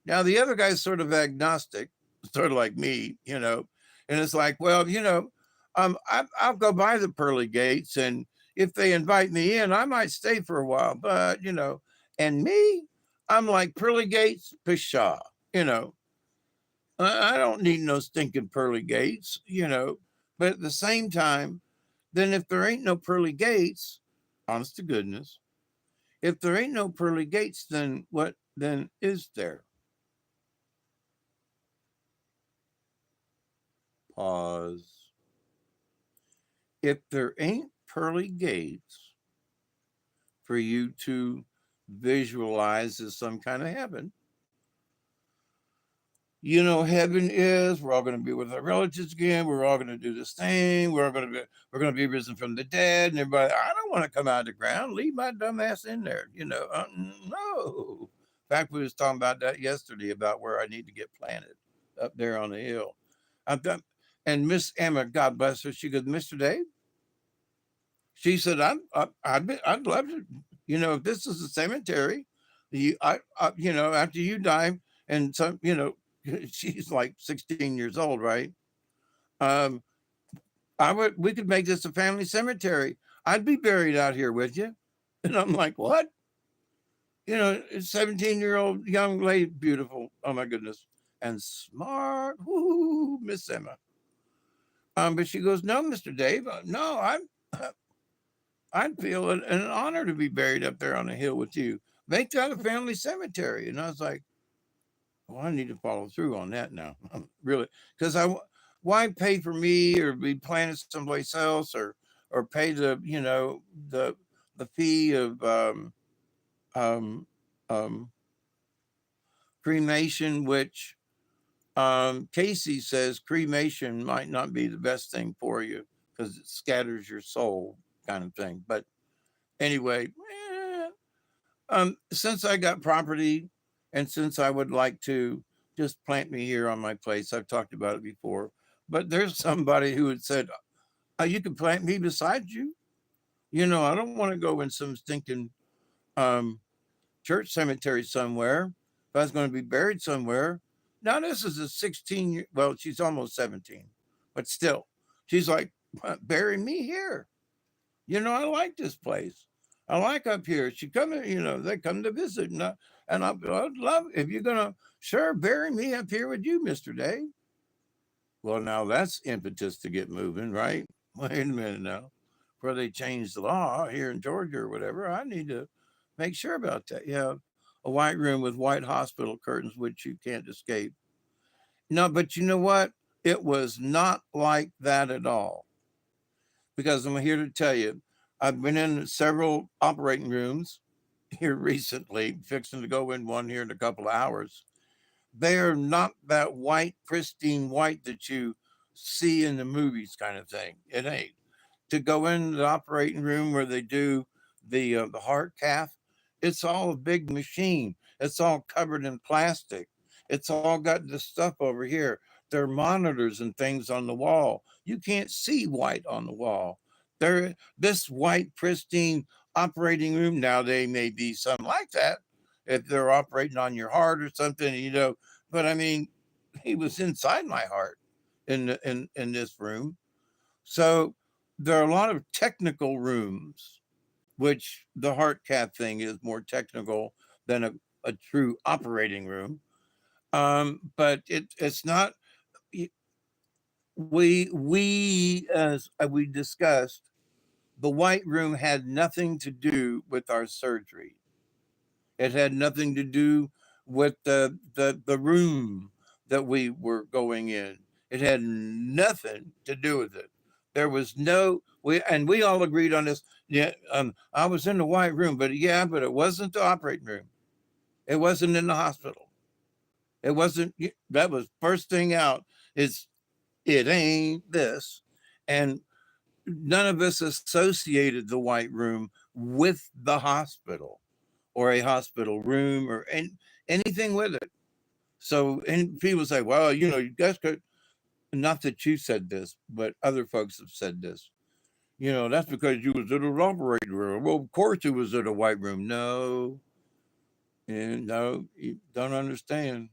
Now the other guy's sort of agnostic, sort of like me, you know, and it's like, well, you know, I'll go by the pearly gates, and if they invite me in, I might stay for a while. But you know, and me, I'm like pearly gates, pshaw, you know, I don't need no stinking pearly gates, you know. But at the same time, then if there ain't no pearly gates, honest to goodness, if there ain't no pearly gates, then what then is there? Pause. If there ain't pearly gates for you to visualize as some kind of heaven, you know, heaven is we're all going to be with our relatives again. We're all going to do this thing. We're going to be risen from the dead. And everybody, I don't want to come out of the ground. Leave my dumb ass in there. You know, no. In fact, we was talking about that yesterday about where I need to get planted up there on the hill. I've done, and Miss Emma, God bless her, she goes, Mr. Dave. She said, I'd love to, you know, if this is a cemetery, you know, after you die, and some, you know, she's like 16 years old, right? Um, we could make this a family cemetery. I'd be buried out here with you. And I'm like, what? You know, 17-year-old young lady, beautiful. Oh my goodness. And smart. Woo, Miss Emma. But she goes, no, Mr. Dave, no, I'd feel an honor to be buried up there on a hill with you. Make that a family cemetery. And I was like, well, I need to follow through on that now. Really, because why pay for me or be planted someplace else or pay the the fee of um, um, cremation, which Casey says cremation might not be the best thing for you because it scatters your soul, kind of thing. But anyway, since I got property and since I would like to just plant me here on my place, I've talked about it before, but there's somebody who had said, oh, you can plant me beside you. I don't want to go in some stinking um, church cemetery somewhere. If I was going to be buried somewhere. Now, this is a 16 well, she's almost 17, but still, she's like, bury me here. I like this place. I like up here. She come, they come to visit, I'd love if you're gonna sure bury me up here with you, Mister Dave. Well, now that's impetus to get moving, right? Wait a minute now, before they change the law here in Georgia or whatever, I need to make sure about that. You have a white room with white hospital curtains, which you can't escape. No, but you know what? It was not like that at all. Because I'm here to tell you, I've been in several operating rooms here recently, fixing to go in one here in a couple of hours. They're not that white, pristine white that you see in the movies, kind of thing. It ain't. To go in the operating room where they do the heart cath, it's all a big machine. It's all covered in plastic. It's all got this stuff over here. There are monitors and things on the wall. You can't see white on the wall. This white, pristine operating room. Now they may be something like that if they're operating on your heart or something. But I mean, he was inside my heart in this room. So there are a lot of technical rooms, which the heart cath thing is more technical than a true operating room. But it's not. We as we discussed, the white room had nothing to do with our surgery. It had nothing to do with the room that we were going in. It had nothing to do with it. There was no we all agreed on this. Yeah, I was in the white room, but yeah, but it wasn't the operating room. It wasn't in the hospital. It wasn't. That was first thing out. Is it ain't this, and none of us associated the white room with the hospital or a hospital room or anything with it. So, and people say, well, you guys could, not that you said this, but other folks have said this. That's because you was at an operating room. Well, of course you was at a white room. No, and no, you don't understand.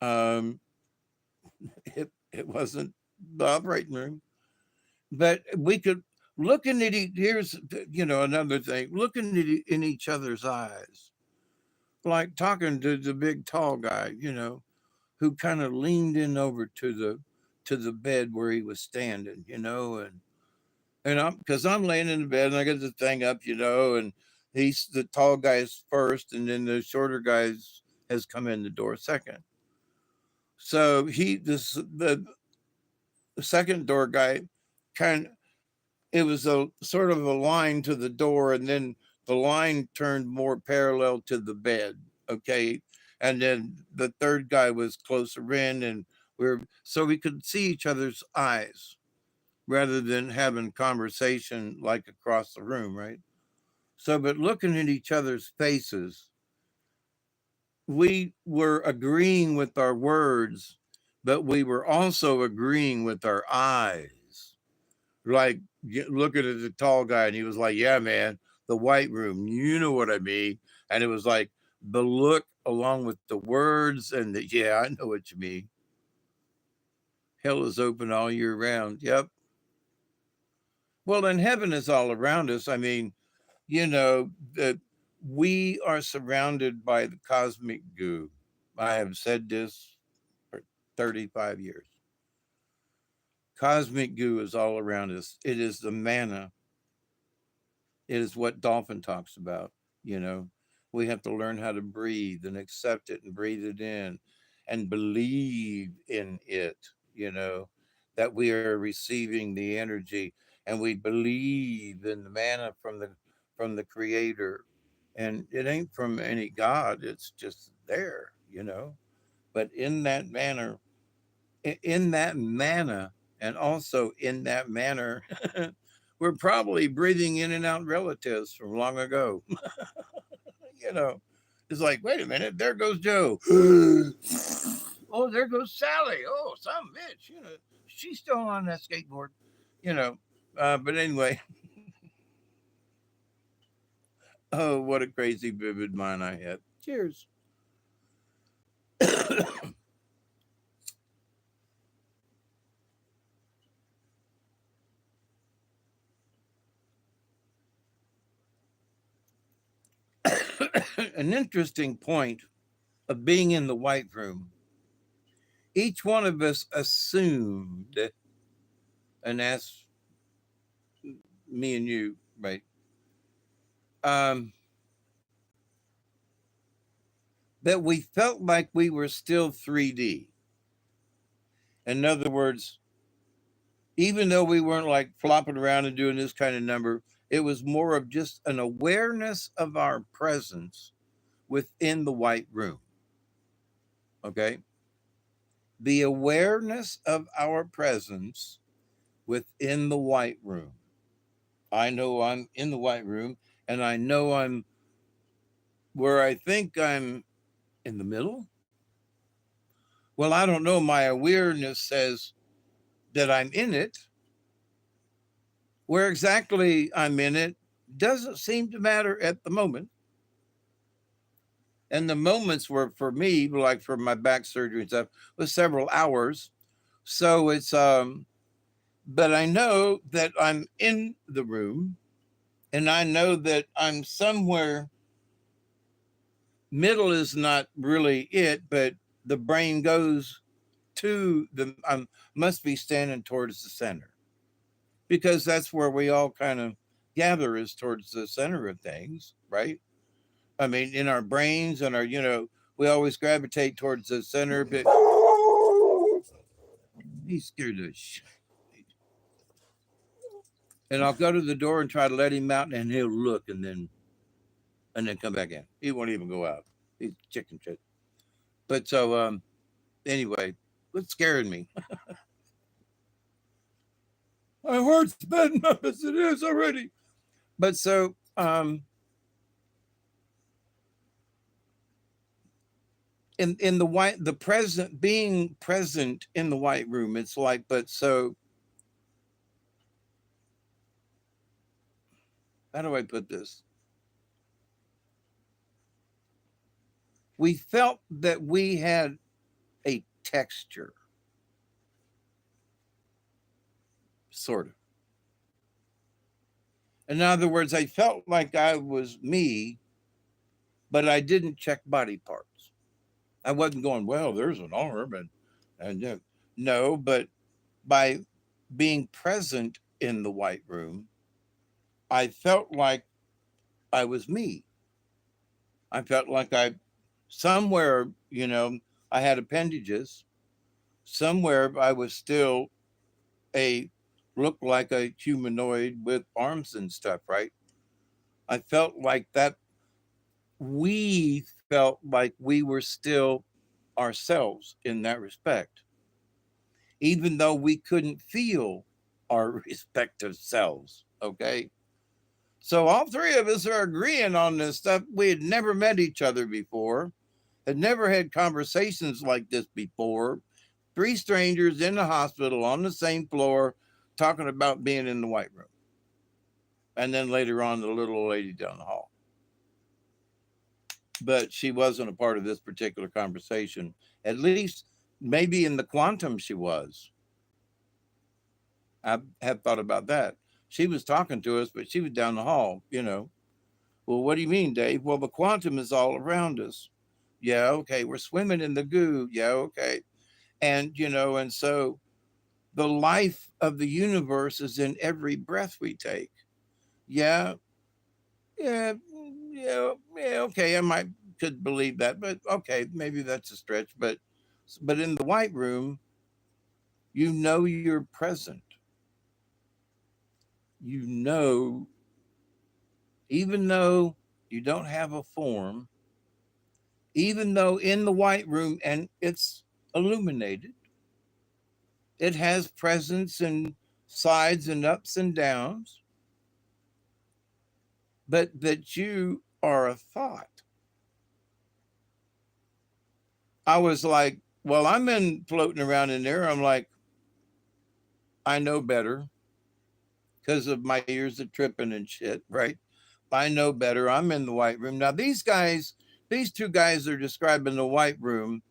Um, it wasn't the operating room, but we could looking at here's another thing, looking at in each other's eyes, like talking to the big tall guy, who kind of leaned in over to the bed where he was standing, and I'm because I'm laying in the bed and I got the thing up, and he's the tall guy's first, and then the shorter guy's has come in the door second. So the second door guy kind of, it was a sort of a line to the door, and then the line turned more parallel to the bed. Okay. And then the third guy was closer in, and so we could see each other's eyes rather than having conversation like across the room, right? So, but looking at each other's faces, we were agreeing with our words, but we were also agreeing with our eyes. Like looking at the tall guy, and he was like, yeah, man, the white room, you know what I mean? And it was like the look along with the words and yeah, I know what you mean. Hell is open all year round. Yep. Well, and heaven is all around us. I mean, that we are surrounded by the cosmic goo. I have said this for 35 years. Cosmic goo is all around us. It is the manna. It is what Dolphin talks about. You know, we have to learn how to breathe and accept it and breathe it in and believe in it, you know, that we are receiving the energy, and we believe in the manna from the creator. And it ain't from any God, it's just there, you know. But in that manner, in that manna, and also in that manner, we're probably breathing in and out relatives from long ago. You know, it's like, wait a minute, there goes Joe. Oh, there goes Sally. Oh, some bitch. You know, she's still on that skateboard. You know, but anyway, oh, what a crazy, vivid mind I had. Cheers. An interesting point of being in the white room. Each one of us assumed, and that's me and you, right? Um, that we felt like we were still 3D. In other words, even though we weren't like flopping around and doing this kind of number, it was more of just an awareness of our presence within the white room. Okay. The awareness of our presence within the white room. I know I'm in the white room, and I know I'm where I think I'm in the middle. Well, I don't know. My awareness says that I'm in it. Where exactly I'm in it doesn't seem to matter at the moment. And the moments were for me, like for my back surgery and stuff, was several hours. So it's but I know that I'm in the room, and I know that I'm somewhere. Middle is not really it, but the brain goes to the must be standing towards the center, because that's where we all kind of gather, is towards the center of things, right? I mean, in our brains and our, you know, we always gravitate towards the center, but he's scared of shit. And I'll go to the door and try to let him out, and he'll look and then come back in. He won't even go out. He's chicken shit. But so anyway, what's scaring me? My heart's bad enough as it is already. But so in the white, the present, being present in the white room, it's like, but so how do I put this? We felt that we had a texture, sort of. In other words, I felt like I was me, but I didn't check body parts. I wasn't going, well, there's an arm, and no, but by being present in the white room, I felt like I was me. I felt like I somewhere, you know, I had appendages. Somewhere I was still a looked like a humanoid with arms and stuff, right? I felt like that we felt like we were still ourselves in that respect, even though we couldn't feel our respective selves. Okay. So all three of us are agreeing on this stuff. We had never met each other before, had never had conversations like this before. Three strangers in the hospital on the same floor talking about being in the white room. And then later on, the little lady down the hall. But she wasn't a part of this particular conversation. At least maybe in the quantum she was. I have thought about that. She was talking to us, but she was down the hall, you know. Well, what do you mean, Dave? Well, the quantum is all around us. Yeah, okay. We're swimming in the goo. Yeah, okay. And, you know, and so the life of the universe is in every breath we take. Yeah, yeah, yeah. Okay, I might could believe that, but okay, maybe that's a stretch. But in the white room, you know you're present. You know, even though you don't have a form, even though in the white room and it's illuminated, it has presence and sides and ups and downs, but that you are a thought. I was like, well, I'm in floating around in there. I'm like, I know better because of my years of tripping and shit, right? I know better. I'm in the white room. Now, these two guys are describing the white room,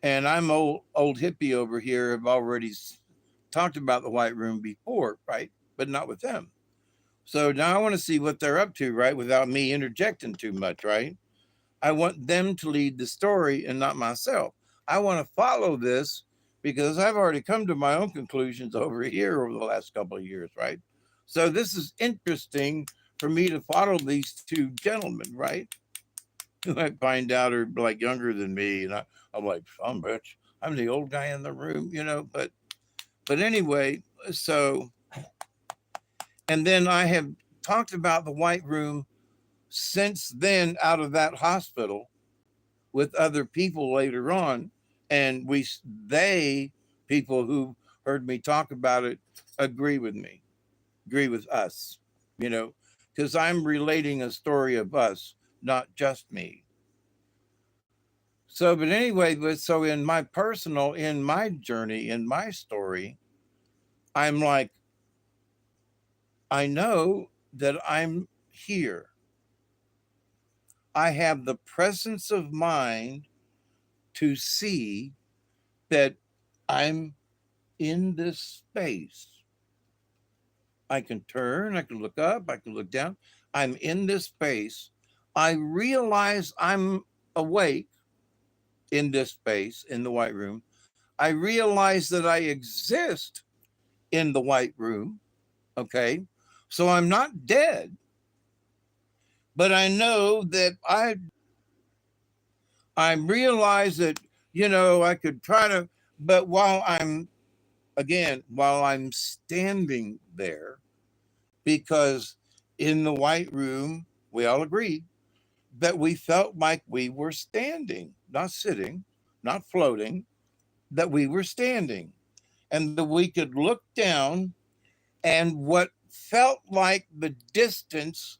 and I'm old hippie over here, have already talked about the white room before, right? But not with them. So now I want to see what they're up to, right? Without me interjecting too much, right? I want them to lead the story and not myself. I want to follow this because I've already come to my own conclusions over here over the last couple of years, right? So this is interesting for me to follow these two gentlemen, right? Who I find out are like younger than me, and I'm like, I'm bitch, I'm the old guy in the room, you know. But anyway, so and then I have talked about the white room since then out of that hospital with other people later on, and they people who heard me talk about it agree with me, agree with us, you know, because I'm relating a story of us, not just me. So, but anyway, so in my journey, in my story, I'm like, I know that I'm here. I have the presence of mind to see that I'm in this space. I can turn, I can look up, I can look down. I'm in this space. I realize I'm awake in this space in the white room. I realize that I exist in the white room. Okay. So I'm not dead, but I know that I realize that, you know, I could try to, but while I'm standing there, because in the white room, we all agreed that we felt like we were standing, not sitting, not floating, that we were standing, and that we could look down, and what felt like the distance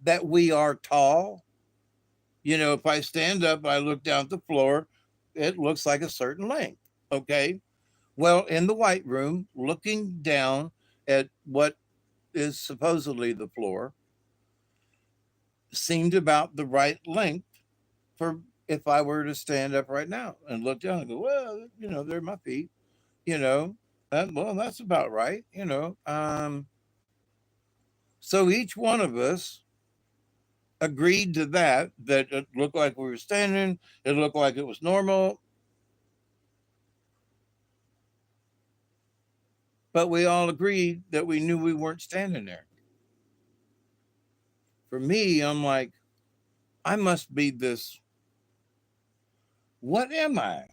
that we are tall. You know, if I stand up, I look down at the floor, it looks like a certain length. Okay. Well, in the white room, looking down at what is supposedly the floor, seemed about the right length for if I were to stand up right now and look down and go, well, you know, they're my feet, you know, well, that's about right, you know. So each one of us agreed to that it looked like we were standing, it looked like it was normal, but we all agreed that we knew we weren't standing there. For me, I'm like, I must be this. What am I?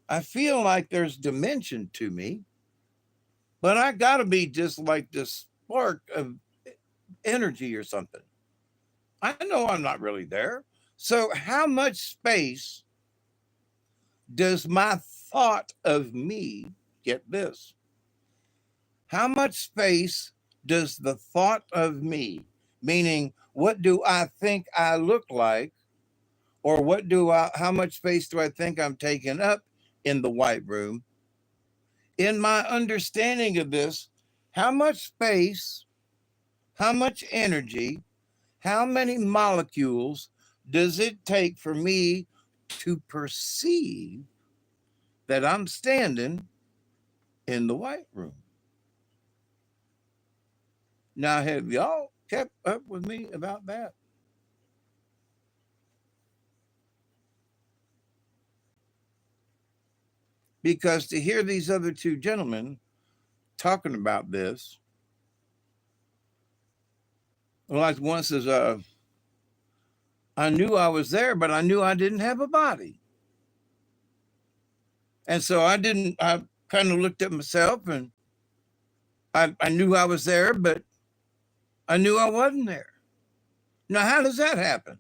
I feel like there's dimension to me, but I got to be just like this spark of energy or something. I know I'm not really there. So, how much space does my thought of me get this? How much space does the thought of me, meaning what do I think I look like, or how much space do I think I'm taking up in the white room? In my understanding of this, how much space, how much energy, how many molecules does it take for me to perceive that I'm standing in the white room? Now, have y'all kept up with me about that? Because to hear these other two gentlemen talking about this. Like one says, I knew I was there, but I knew I didn't have a body. And so I kind of looked at myself and I knew I was there, but I knew I wasn't there. Now, how does that happen?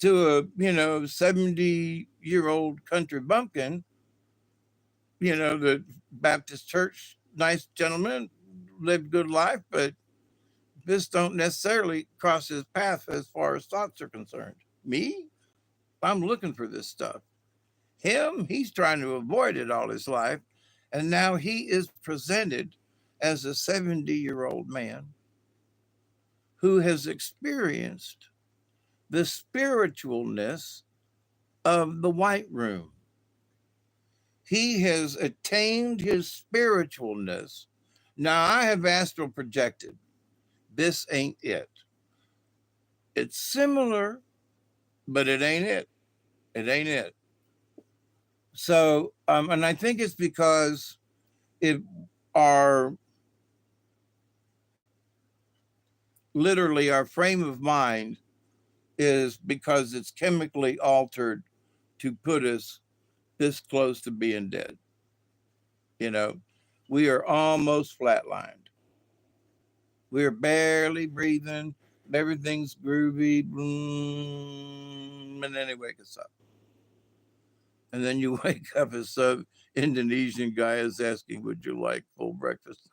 To a, 70-year-old country bumpkin, the Baptist church, nice gentleman, lived good life, but this don't necessarily cross his path as far as thoughts are concerned. Me, I'm looking for this stuff. Him, he's trying to avoid it all his life. And now he is presented as a 70-year-old man who has experienced the spiritualness of the white room. He has attained his spiritualness. Now, I have astral projected. This ain't it. It's similar, but it ain't it. It ain't it. So, and I think it's because it our literally our frame of mind is because it's chemically altered to put us this close to being dead. We are almost flatlined. We're barely breathing. Everything's groovy. And then they wake us up. And then you wake up as some Indonesian guy is asking, would you like full breakfast?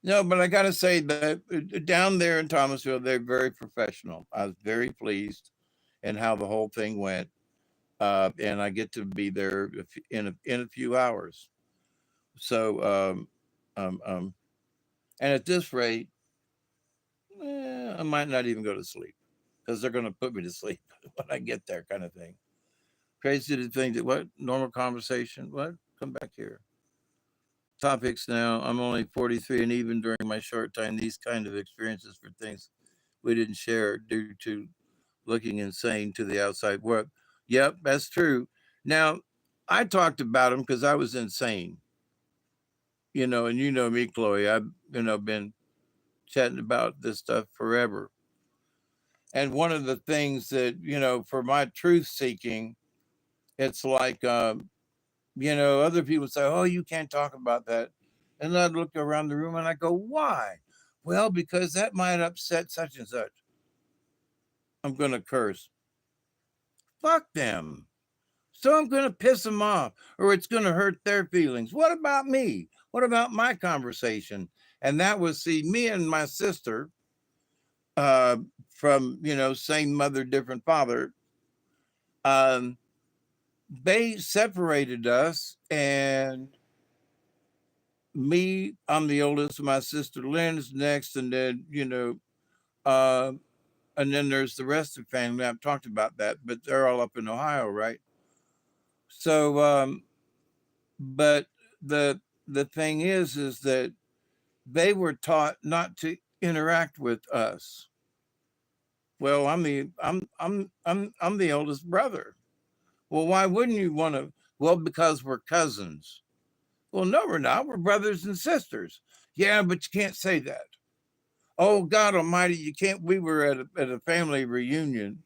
No, but I got to say that down there in Thomasville, they're very professional. I was very pleased in how the whole thing went. And I get to be there in a few hours. So, and at this rate, I might not even go to sleep because they're going to put me to sleep when I get there, kind of thing. Crazy to think that what normal conversation? What? Come back here. Topics now. I'm only 43, and even during my short time, these kind of experiences for things we didn't share due to looking insane to the outside world. Yep, that's true. Now, I talked about them because I was insane. And you know me, Chloe. I've been chatting about this stuff forever. And one of the things that for my truth seeking, it's like other people say, "Oh, you can't talk about that," and I'd look around the room and I go, "Why?" Well, because that might upset such and such. I'm going to curse. Fuck them. So I'm going to piss them off, or it's going to hurt their feelings. What about me? What about my conversation? And that was, see, me and my sister, from, same mother, different father, they separated us. And me, I'm the oldest. My sister Lynn's next. And then, and then there's the rest of the family. I've talked about that, but they're all up in Ohio, right? So, but the thing is that they were taught not to interact with us. Well, I'm the oldest brother. Well, why wouldn't you want to? Well, because we're cousins. Well, no, we're not. We're brothers and sisters. Yeah, but you can't say that. Oh, God Almighty, you can't. We were at a family reunion,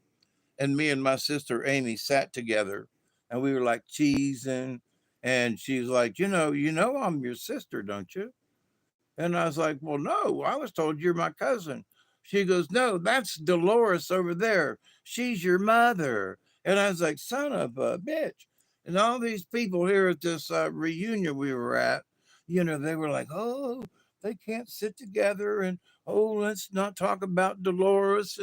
and me and my sister Amy sat together, and we were like cheesing, and she's like, I'm your sister, don't you? And I was like, well, no, I was told you're my cousin. She goes, no, that's Dolores over there. She's your mother. And I was like, son of a bitch. And all these people here at this reunion we were at, they were like, oh, they can't sit together. And, oh, let's not talk about Dolores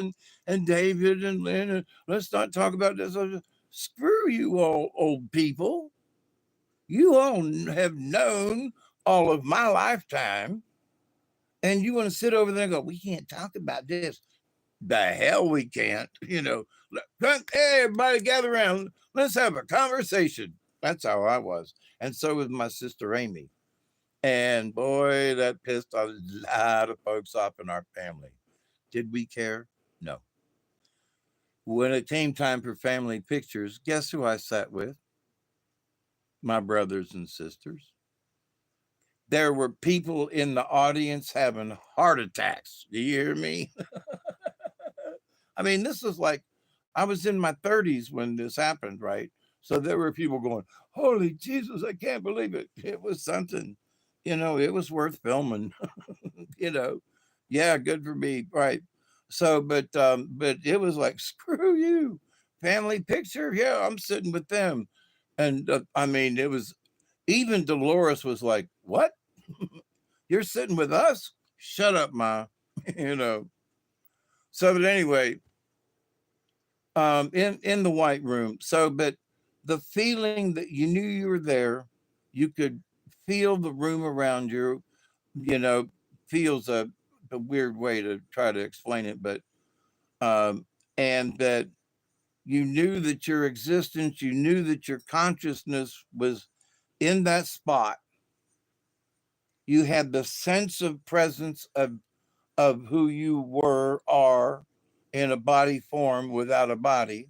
and David and Lynn. And let's not talk about this. Screw you all old people. You all have known all of my lifetime. And you want to sit over there and go, we can't talk about this. The hell we can't. Hey, everybody gather around. Let's have a conversation. That's how I was. And so was my sister Amy. And boy, that pissed a lot of folks off in our family. Did we care? No. When it came time for family pictures, guess who I sat with? my brothers and sisters. There were people in the audience having heart attacks. Do you hear me? I mean, this is like, I was in my 30s when this happened, right? So there were people going, "Holy Jesus, I can't believe it." It was something, it was worth filming, you know. Yeah, good for me. Right. So, but it was like, screw you. Family picture? Yeah, I'm sitting with them. And I mean, it was even Dolores was like, "What? You're sitting with us? Shut up, Ma." you know. So, but anyway, in the white room. So, but the feeling that you knew you were there, you could feel the room around you. You know, feels a weird way to try to explain it, but and that you knew that your existence, you knew that your consciousness was in that spot. You had the sense of presence of who you were, are in a body form without a body.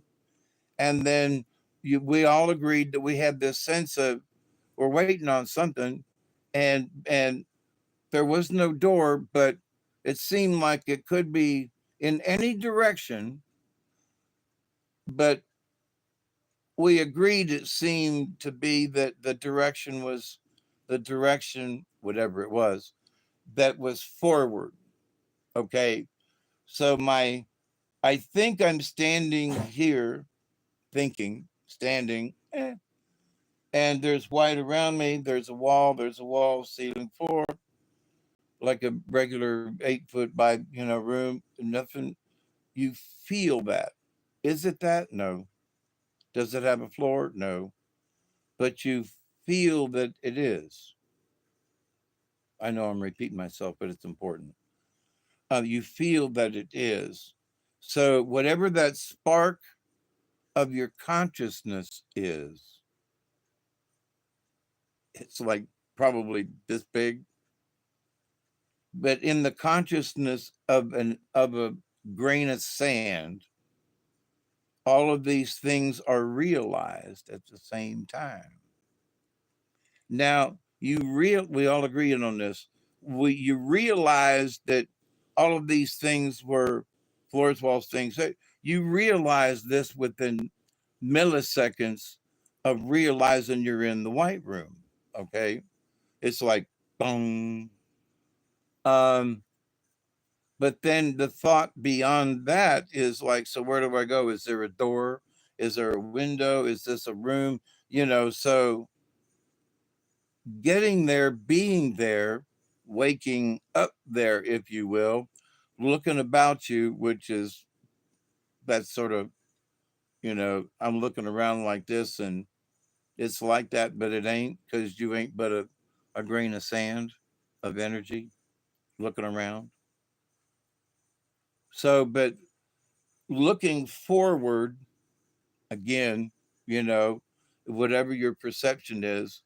And then we all agreed that we had this sense of we're waiting on something, and there was no door, but it seemed like it could be in any direction. But we agreed it seemed to be that the direction was the direction, whatever it was, that was forward. Okay. So I think I'm standing here thinking, standing, and there's white around me. There's a wall, ceiling, floor, like a regular 8 foot by, room, nothing. You feel that. Is it that? No. Does it have a floor? No. But you feel that it is. I know I'm repeating myself, but it's important. You feel that it is. So, whatever that spark of your consciousness is, it's like probably this big, but in the consciousness of a grain of sand, all of these things are realized at the same time. Now, we all agreed on this. You realize that all of these things were floors, walls, things. You realize this within milliseconds of realizing you're in the white room. Okay, it's like boom. Um, but then the thought beyond that is like, so where do I go? Is there a door? Is there a window? Is this a room? So getting there, being there, waking up there, if you will, looking about you, which is that sort of, I'm looking around like this and it's like that, but it ain't because you ain't but a grain of sand of energy looking around. So, but looking forward again, you know, whatever your perception is,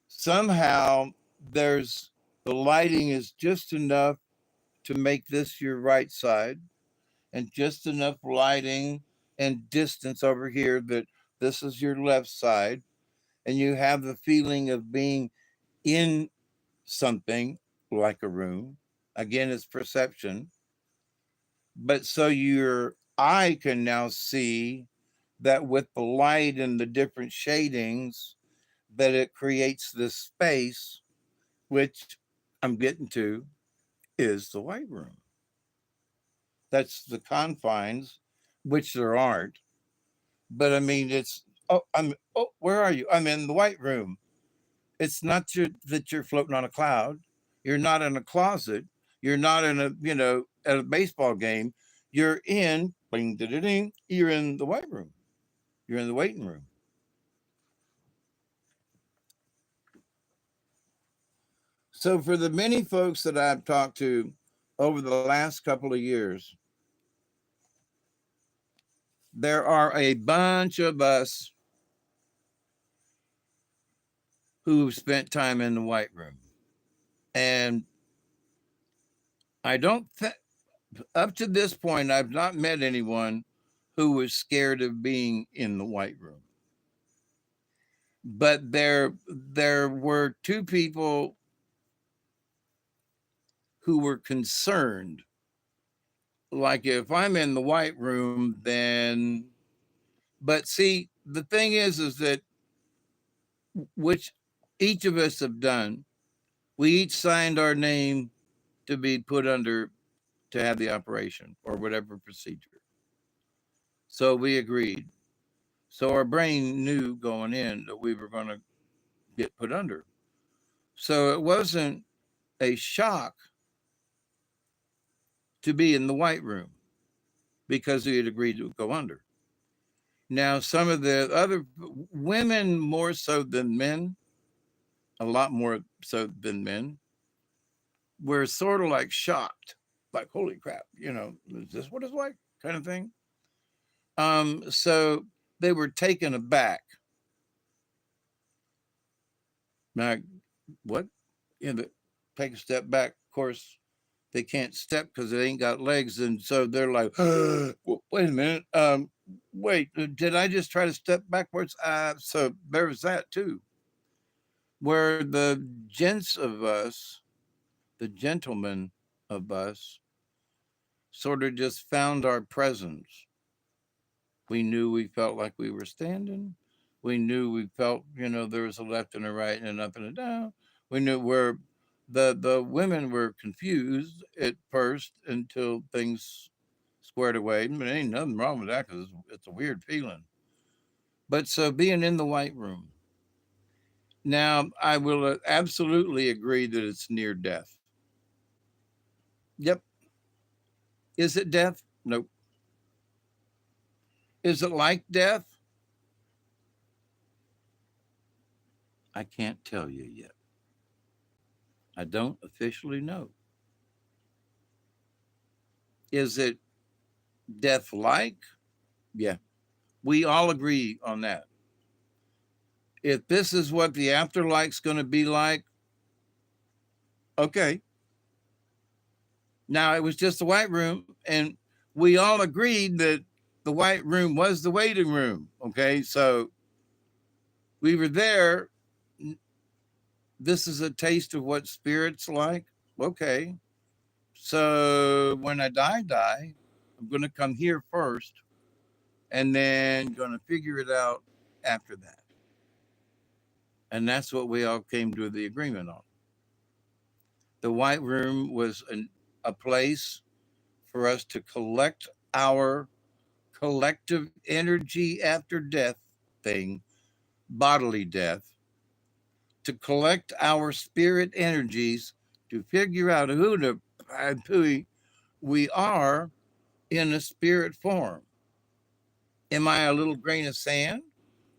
somehow there's the lighting is just enough to make this your right side and just enough lighting and distance over here that this is your left side. And you have the feeling of being in something like a room. Again, it's perception. But so your eye can now see that with the light and the different shadings, that it creates this space, which I'm getting to is the white room. That's the confines, which there aren't. But I mean, where are you? I'm in the white room. It's not that you're floating on a cloud. You're not in a closet. You're not in at a baseball game. You're in, bing, ding, ding, you're in the white room. You're in the waiting room. So for the many folks that I've talked to over the last couple of years, there are a bunch of us who've spent time in the white room. And I don't think, up to this point, I've not met anyone who was scared of being in the white room. But there were two people who were concerned. Like if I'm in the white room, then, but see, the thing is that which each of us have done, we each signed our name to be put under to have the operation or whatever procedure. So we agreed. So our brain knew going in that we were going to get put under. So it wasn't a shock to be in the white room because we had agreed to go under. Now, some of the other women, more so than men, a lot more so than men, were sort of like shocked, like, holy crap, is this what it's like? Kind of thing. So they were taken aback. Now, what? Take a step back. Of course, they can't step because they ain't got legs, and so they're like, wait a minute. Wait, did I just try to step backwards? So there was that too, where the gents of us, the gentlemen of us, sort of just found our presence. We knew we felt like we were standing. We knew we felt, there was a left and a right and an up and a down. We knew where the women were confused at first until things squared away. I mean, there ain't nothing wrong with that because it's a weird feeling. But so being in the white room. Now, I will absolutely agree that it's near death. Yep. Is it death? Nope. Is it like death? I can't tell you yet. I don't officially know. Is it death like? Yeah. We all agree on that. If this is what the afterlife's going to be like, okay. Now, it was just a white room, and we all agreed that the white room was the waiting room. Okay. So we were there. This is a taste of what spirit's like. Okay. So when I die, I'm going to come here first and then going to figure it out after that. And that's what we all came to the agreement on. The White Room was a place for us to collect our collective energy after death thing, bodily death, to collect our spirit energies to figure out who we are in a spirit form. Am I a little grain of sand?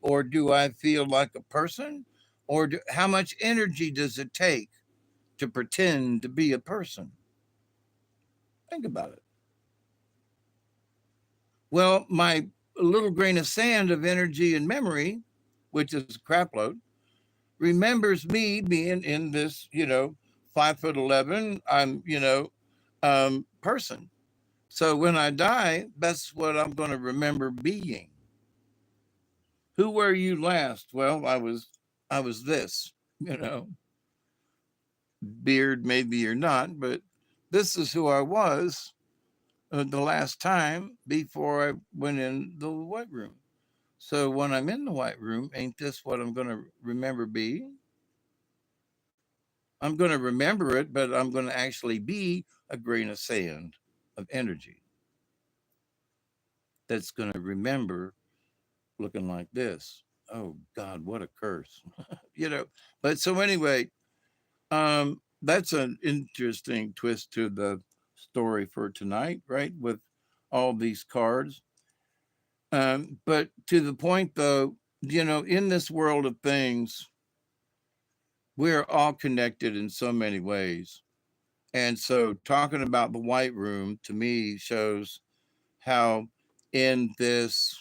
Or do I feel like a person? Or how much energy does it take to pretend to be a person? Think about it. Well, my little grain of sand of energy and memory, which is a crap load, remembers me being in this, 5'11", person. So when I die, that's what I'm going to remember being. Who were you last? Well, I was this, beard maybe or not, but this is who I was the last time before I went in the white room. So when I'm in the white room, ain't this what I'm going to remember being? I'm going to remember it, but I'm going to actually be a grain of sand of energy that's going to remember looking like this. Oh God, what a curse. you know. But so anyway, that's an interesting twist to the story for tonight, right? With all these cards. But to the point though, in this world of things, we're all connected in so many ways. And so talking about the white room to me shows how in this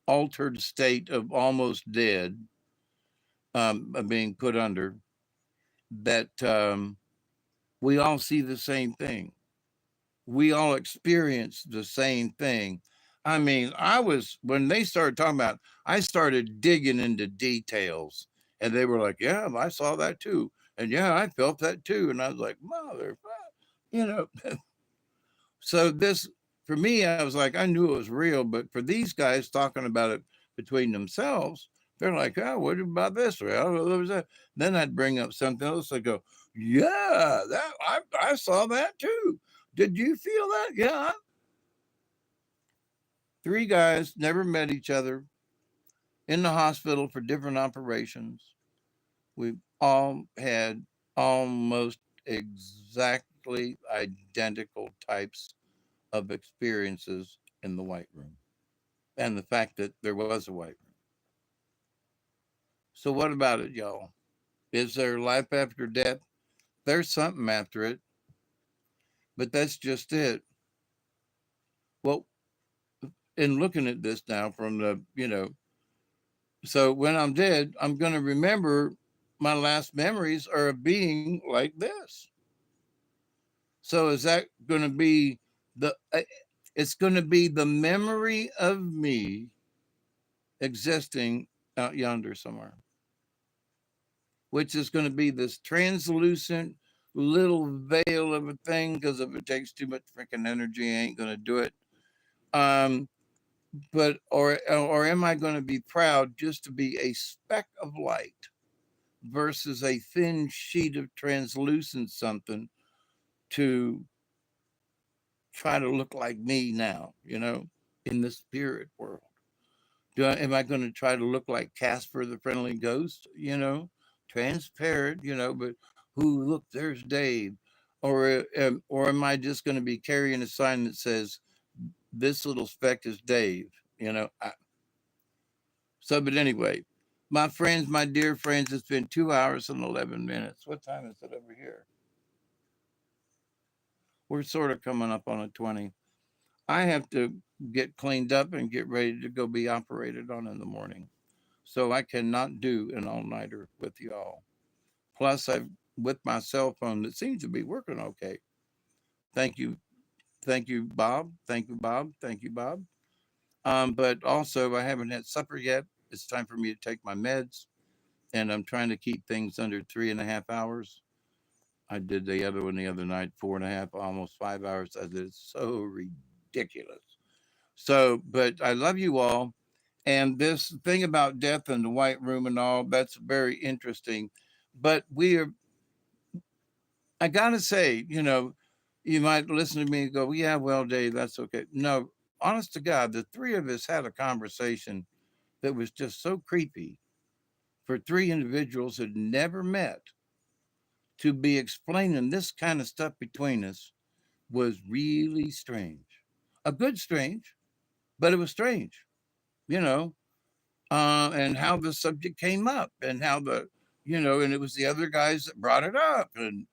altered state of almost dead, of being put under, that we all see the same thing. We all experience the same thing. I mean, when they started talking about, I started digging into details and they were like, yeah, I saw that too. And yeah, I felt that too. And I was like, mother, you know, so this, for me, I was like, I knew it was real, but for these guys talking about it between themselves, they're like, oh, what about this? Well, there was that. Then I'd bring up something else. I go, yeah, I saw that too. Did you feel that? Yeah. Three guys never met each other in the hospital for different operations. We all had almost exactly identical types of experiences in the white room and the fact that there was a white room. So, what about it, y'all? Is there life after death? There's something after it, but that's just it. Well, in looking at this now from the, so when I'm dead, I'm going to remember my last memories are of being like this. So is that going to be it's going to be the memory of me existing out yonder somewhere, which is going to be this translucent little veil of a thing, because if it takes too much freaking energy, I ain't going to do it. Um, but or am I going to be proud just to be a speck of light versus a thin sheet of translucent something to try to look like me now, in the spirit world? Am I going to try to look like Casper the Friendly Ghost, transparent, but who, look, there's Dave? Or am I just going to be carrying a sign that says, this little speck is Dave, so, but anyway, my friends, my dear friends, it's been 2 hours and 11 minutes. What time is it over here? We're sort of coming up on a 20. I have to get cleaned up and get ready to go be operated on in the morning. So I cannot do an all-nighter with y'all. Plus, I've with my cell phone that seems to be working okay. Thank you. Thank you, Bob. Thank you, Bob. Thank you, Bob. But also, I haven't had supper yet. It's time for me to take my meds, and I'm trying to keep things under 3.5 hours. I did the other one the other night, 4.5, almost 5 hours. I did so ridiculous. So, but I love you all. And this thing about death and the white room and all, that's very interesting. But I got to say, you might listen to me and go, yeah, well, Dave, that's okay. No, honest to God, the three of us had a conversation that was just so creepy for three individuals who'd never met to be explaining this kind of stuff between us was really strange. A good strange, but it was strange, you know, and how the subject came up and how and it was the other guys that brought it up. And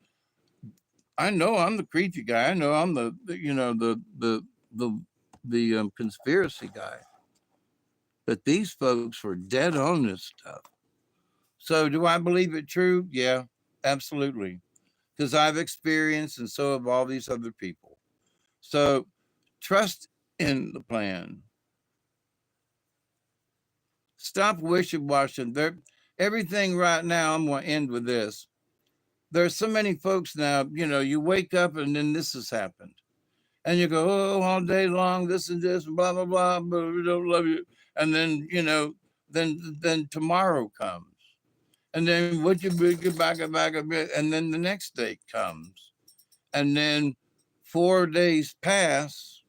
I know I'm the creepy guy. I know I'm the conspiracy guy. But these folks were dead on this stuff. So do I believe it true? Yeah, absolutely. Because I've experienced and so have all these other people. So trust in the plan. Stop wishy-washing. Everything right now, I'm going to end with this. There's so many folks now, you wake up and then this has happened. And you go, oh, all day long, this and this, and blah, blah, blah, but we don't love you. And then, then tomorrow comes. And then what you get back a bit, and then the next day comes. And then 4 days pass,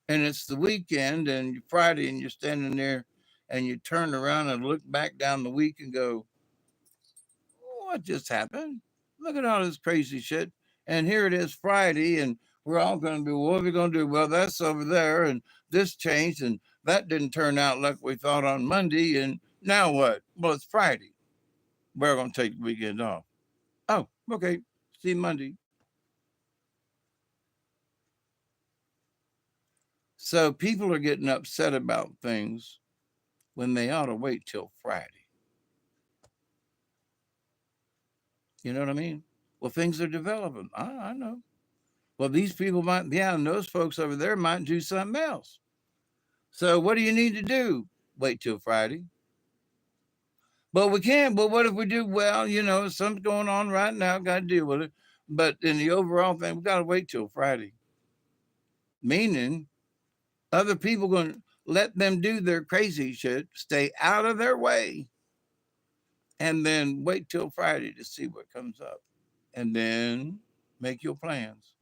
and it's the weekend and Friday, and you're standing there and you turn around and look back down the week and go, what just happened? Look at all this crazy shit. And here it is Friday, and we're all going to be, what are we going to do? Well, that's over there, and this changed, and that didn't turn out like we thought on Monday. And now what? Well, it's Friday. We're going to take the weekend off. Oh, okay. See you Monday. So people are getting upset about things when they ought to wait till Friday. You know what I mean? Well, things are developing. I know. Well, these people might, yeah, and those folks over there might do something else. So what do you need to do? Wait till Friday. But we can't. But what if we do? Well, something's going on right now. Got to deal with it. But in the overall thing, we got to wait till Friday. Meaning, other people going to let them do their crazy shit, stay out of their way, and then wait till Friday to see what comes up, and then make your plans.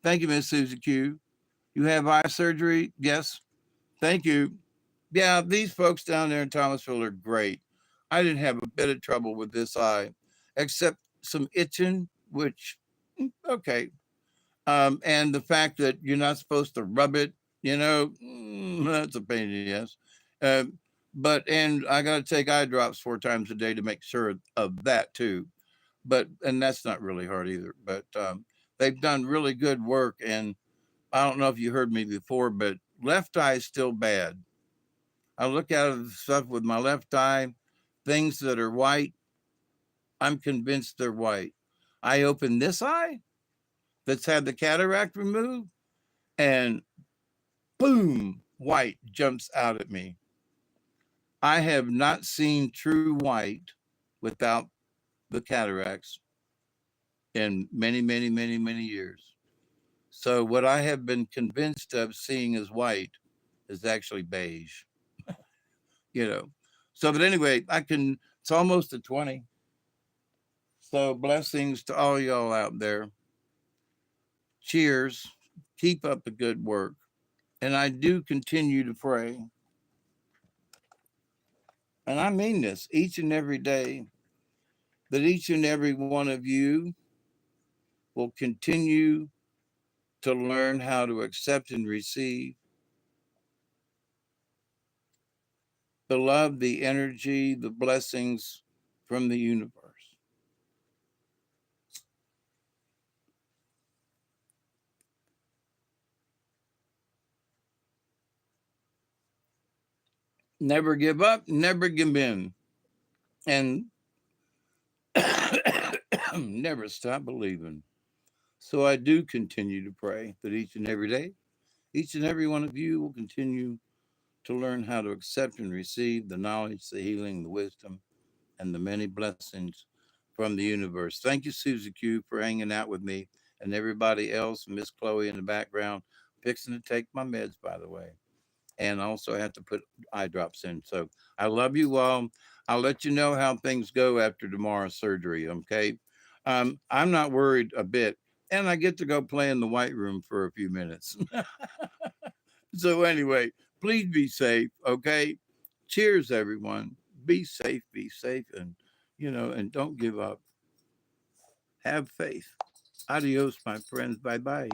Thank you, Miss Susie Q. You have eye surgery? Yes. Thank you. Yeah, these folks down there in Thomasville are great. I didn't have a bit of trouble with this eye, except some itching, which, okay. And the fact that you're not supposed to rub it, that's a pain in the ass. And I got to take eye drops 4 times a day to make sure of that too. And that's not really hard either. But they've done really good work. And I don't know if you heard me before, but left eye is still bad. I look at stuff with my left eye, things that are white, I'm convinced they're white. I open this eye that's had the cataract removed, and boom, white jumps out at me. I have not seen true white without the cataracts in many, many, many, many years. So what I have been convinced of seeing as white is actually beige, you know. So, but anyway, it's almost a 20. So blessings to all y'all out there. Cheers. Keep up the good work. And I do continue to pray. And I mean this each and every day, that each and every one of you will continue to learn how to accept and receive the love, the energy, the blessings from the universe. Never give up, never give in, and never stop believing. So I do continue to pray that each and every day, each and every one of you will continue to learn how to accept and receive the knowledge, the healing, the wisdom, and the many blessings from the universe. Thank you, Susie Q, for hanging out with me and everybody else. Miss Chloe in the background, fixing to take my meds, by the way. And also I have to put eye drops in. So I love you all. I'll let you know how things go after tomorrow's surgery. Okay. I'm not worried a bit. And I get to go play in the white room for a few minutes. So anyway, please be safe. Okay. Cheers, everyone. Be safe, and don't give up. Have faith. Adios, my friends. Bye bye.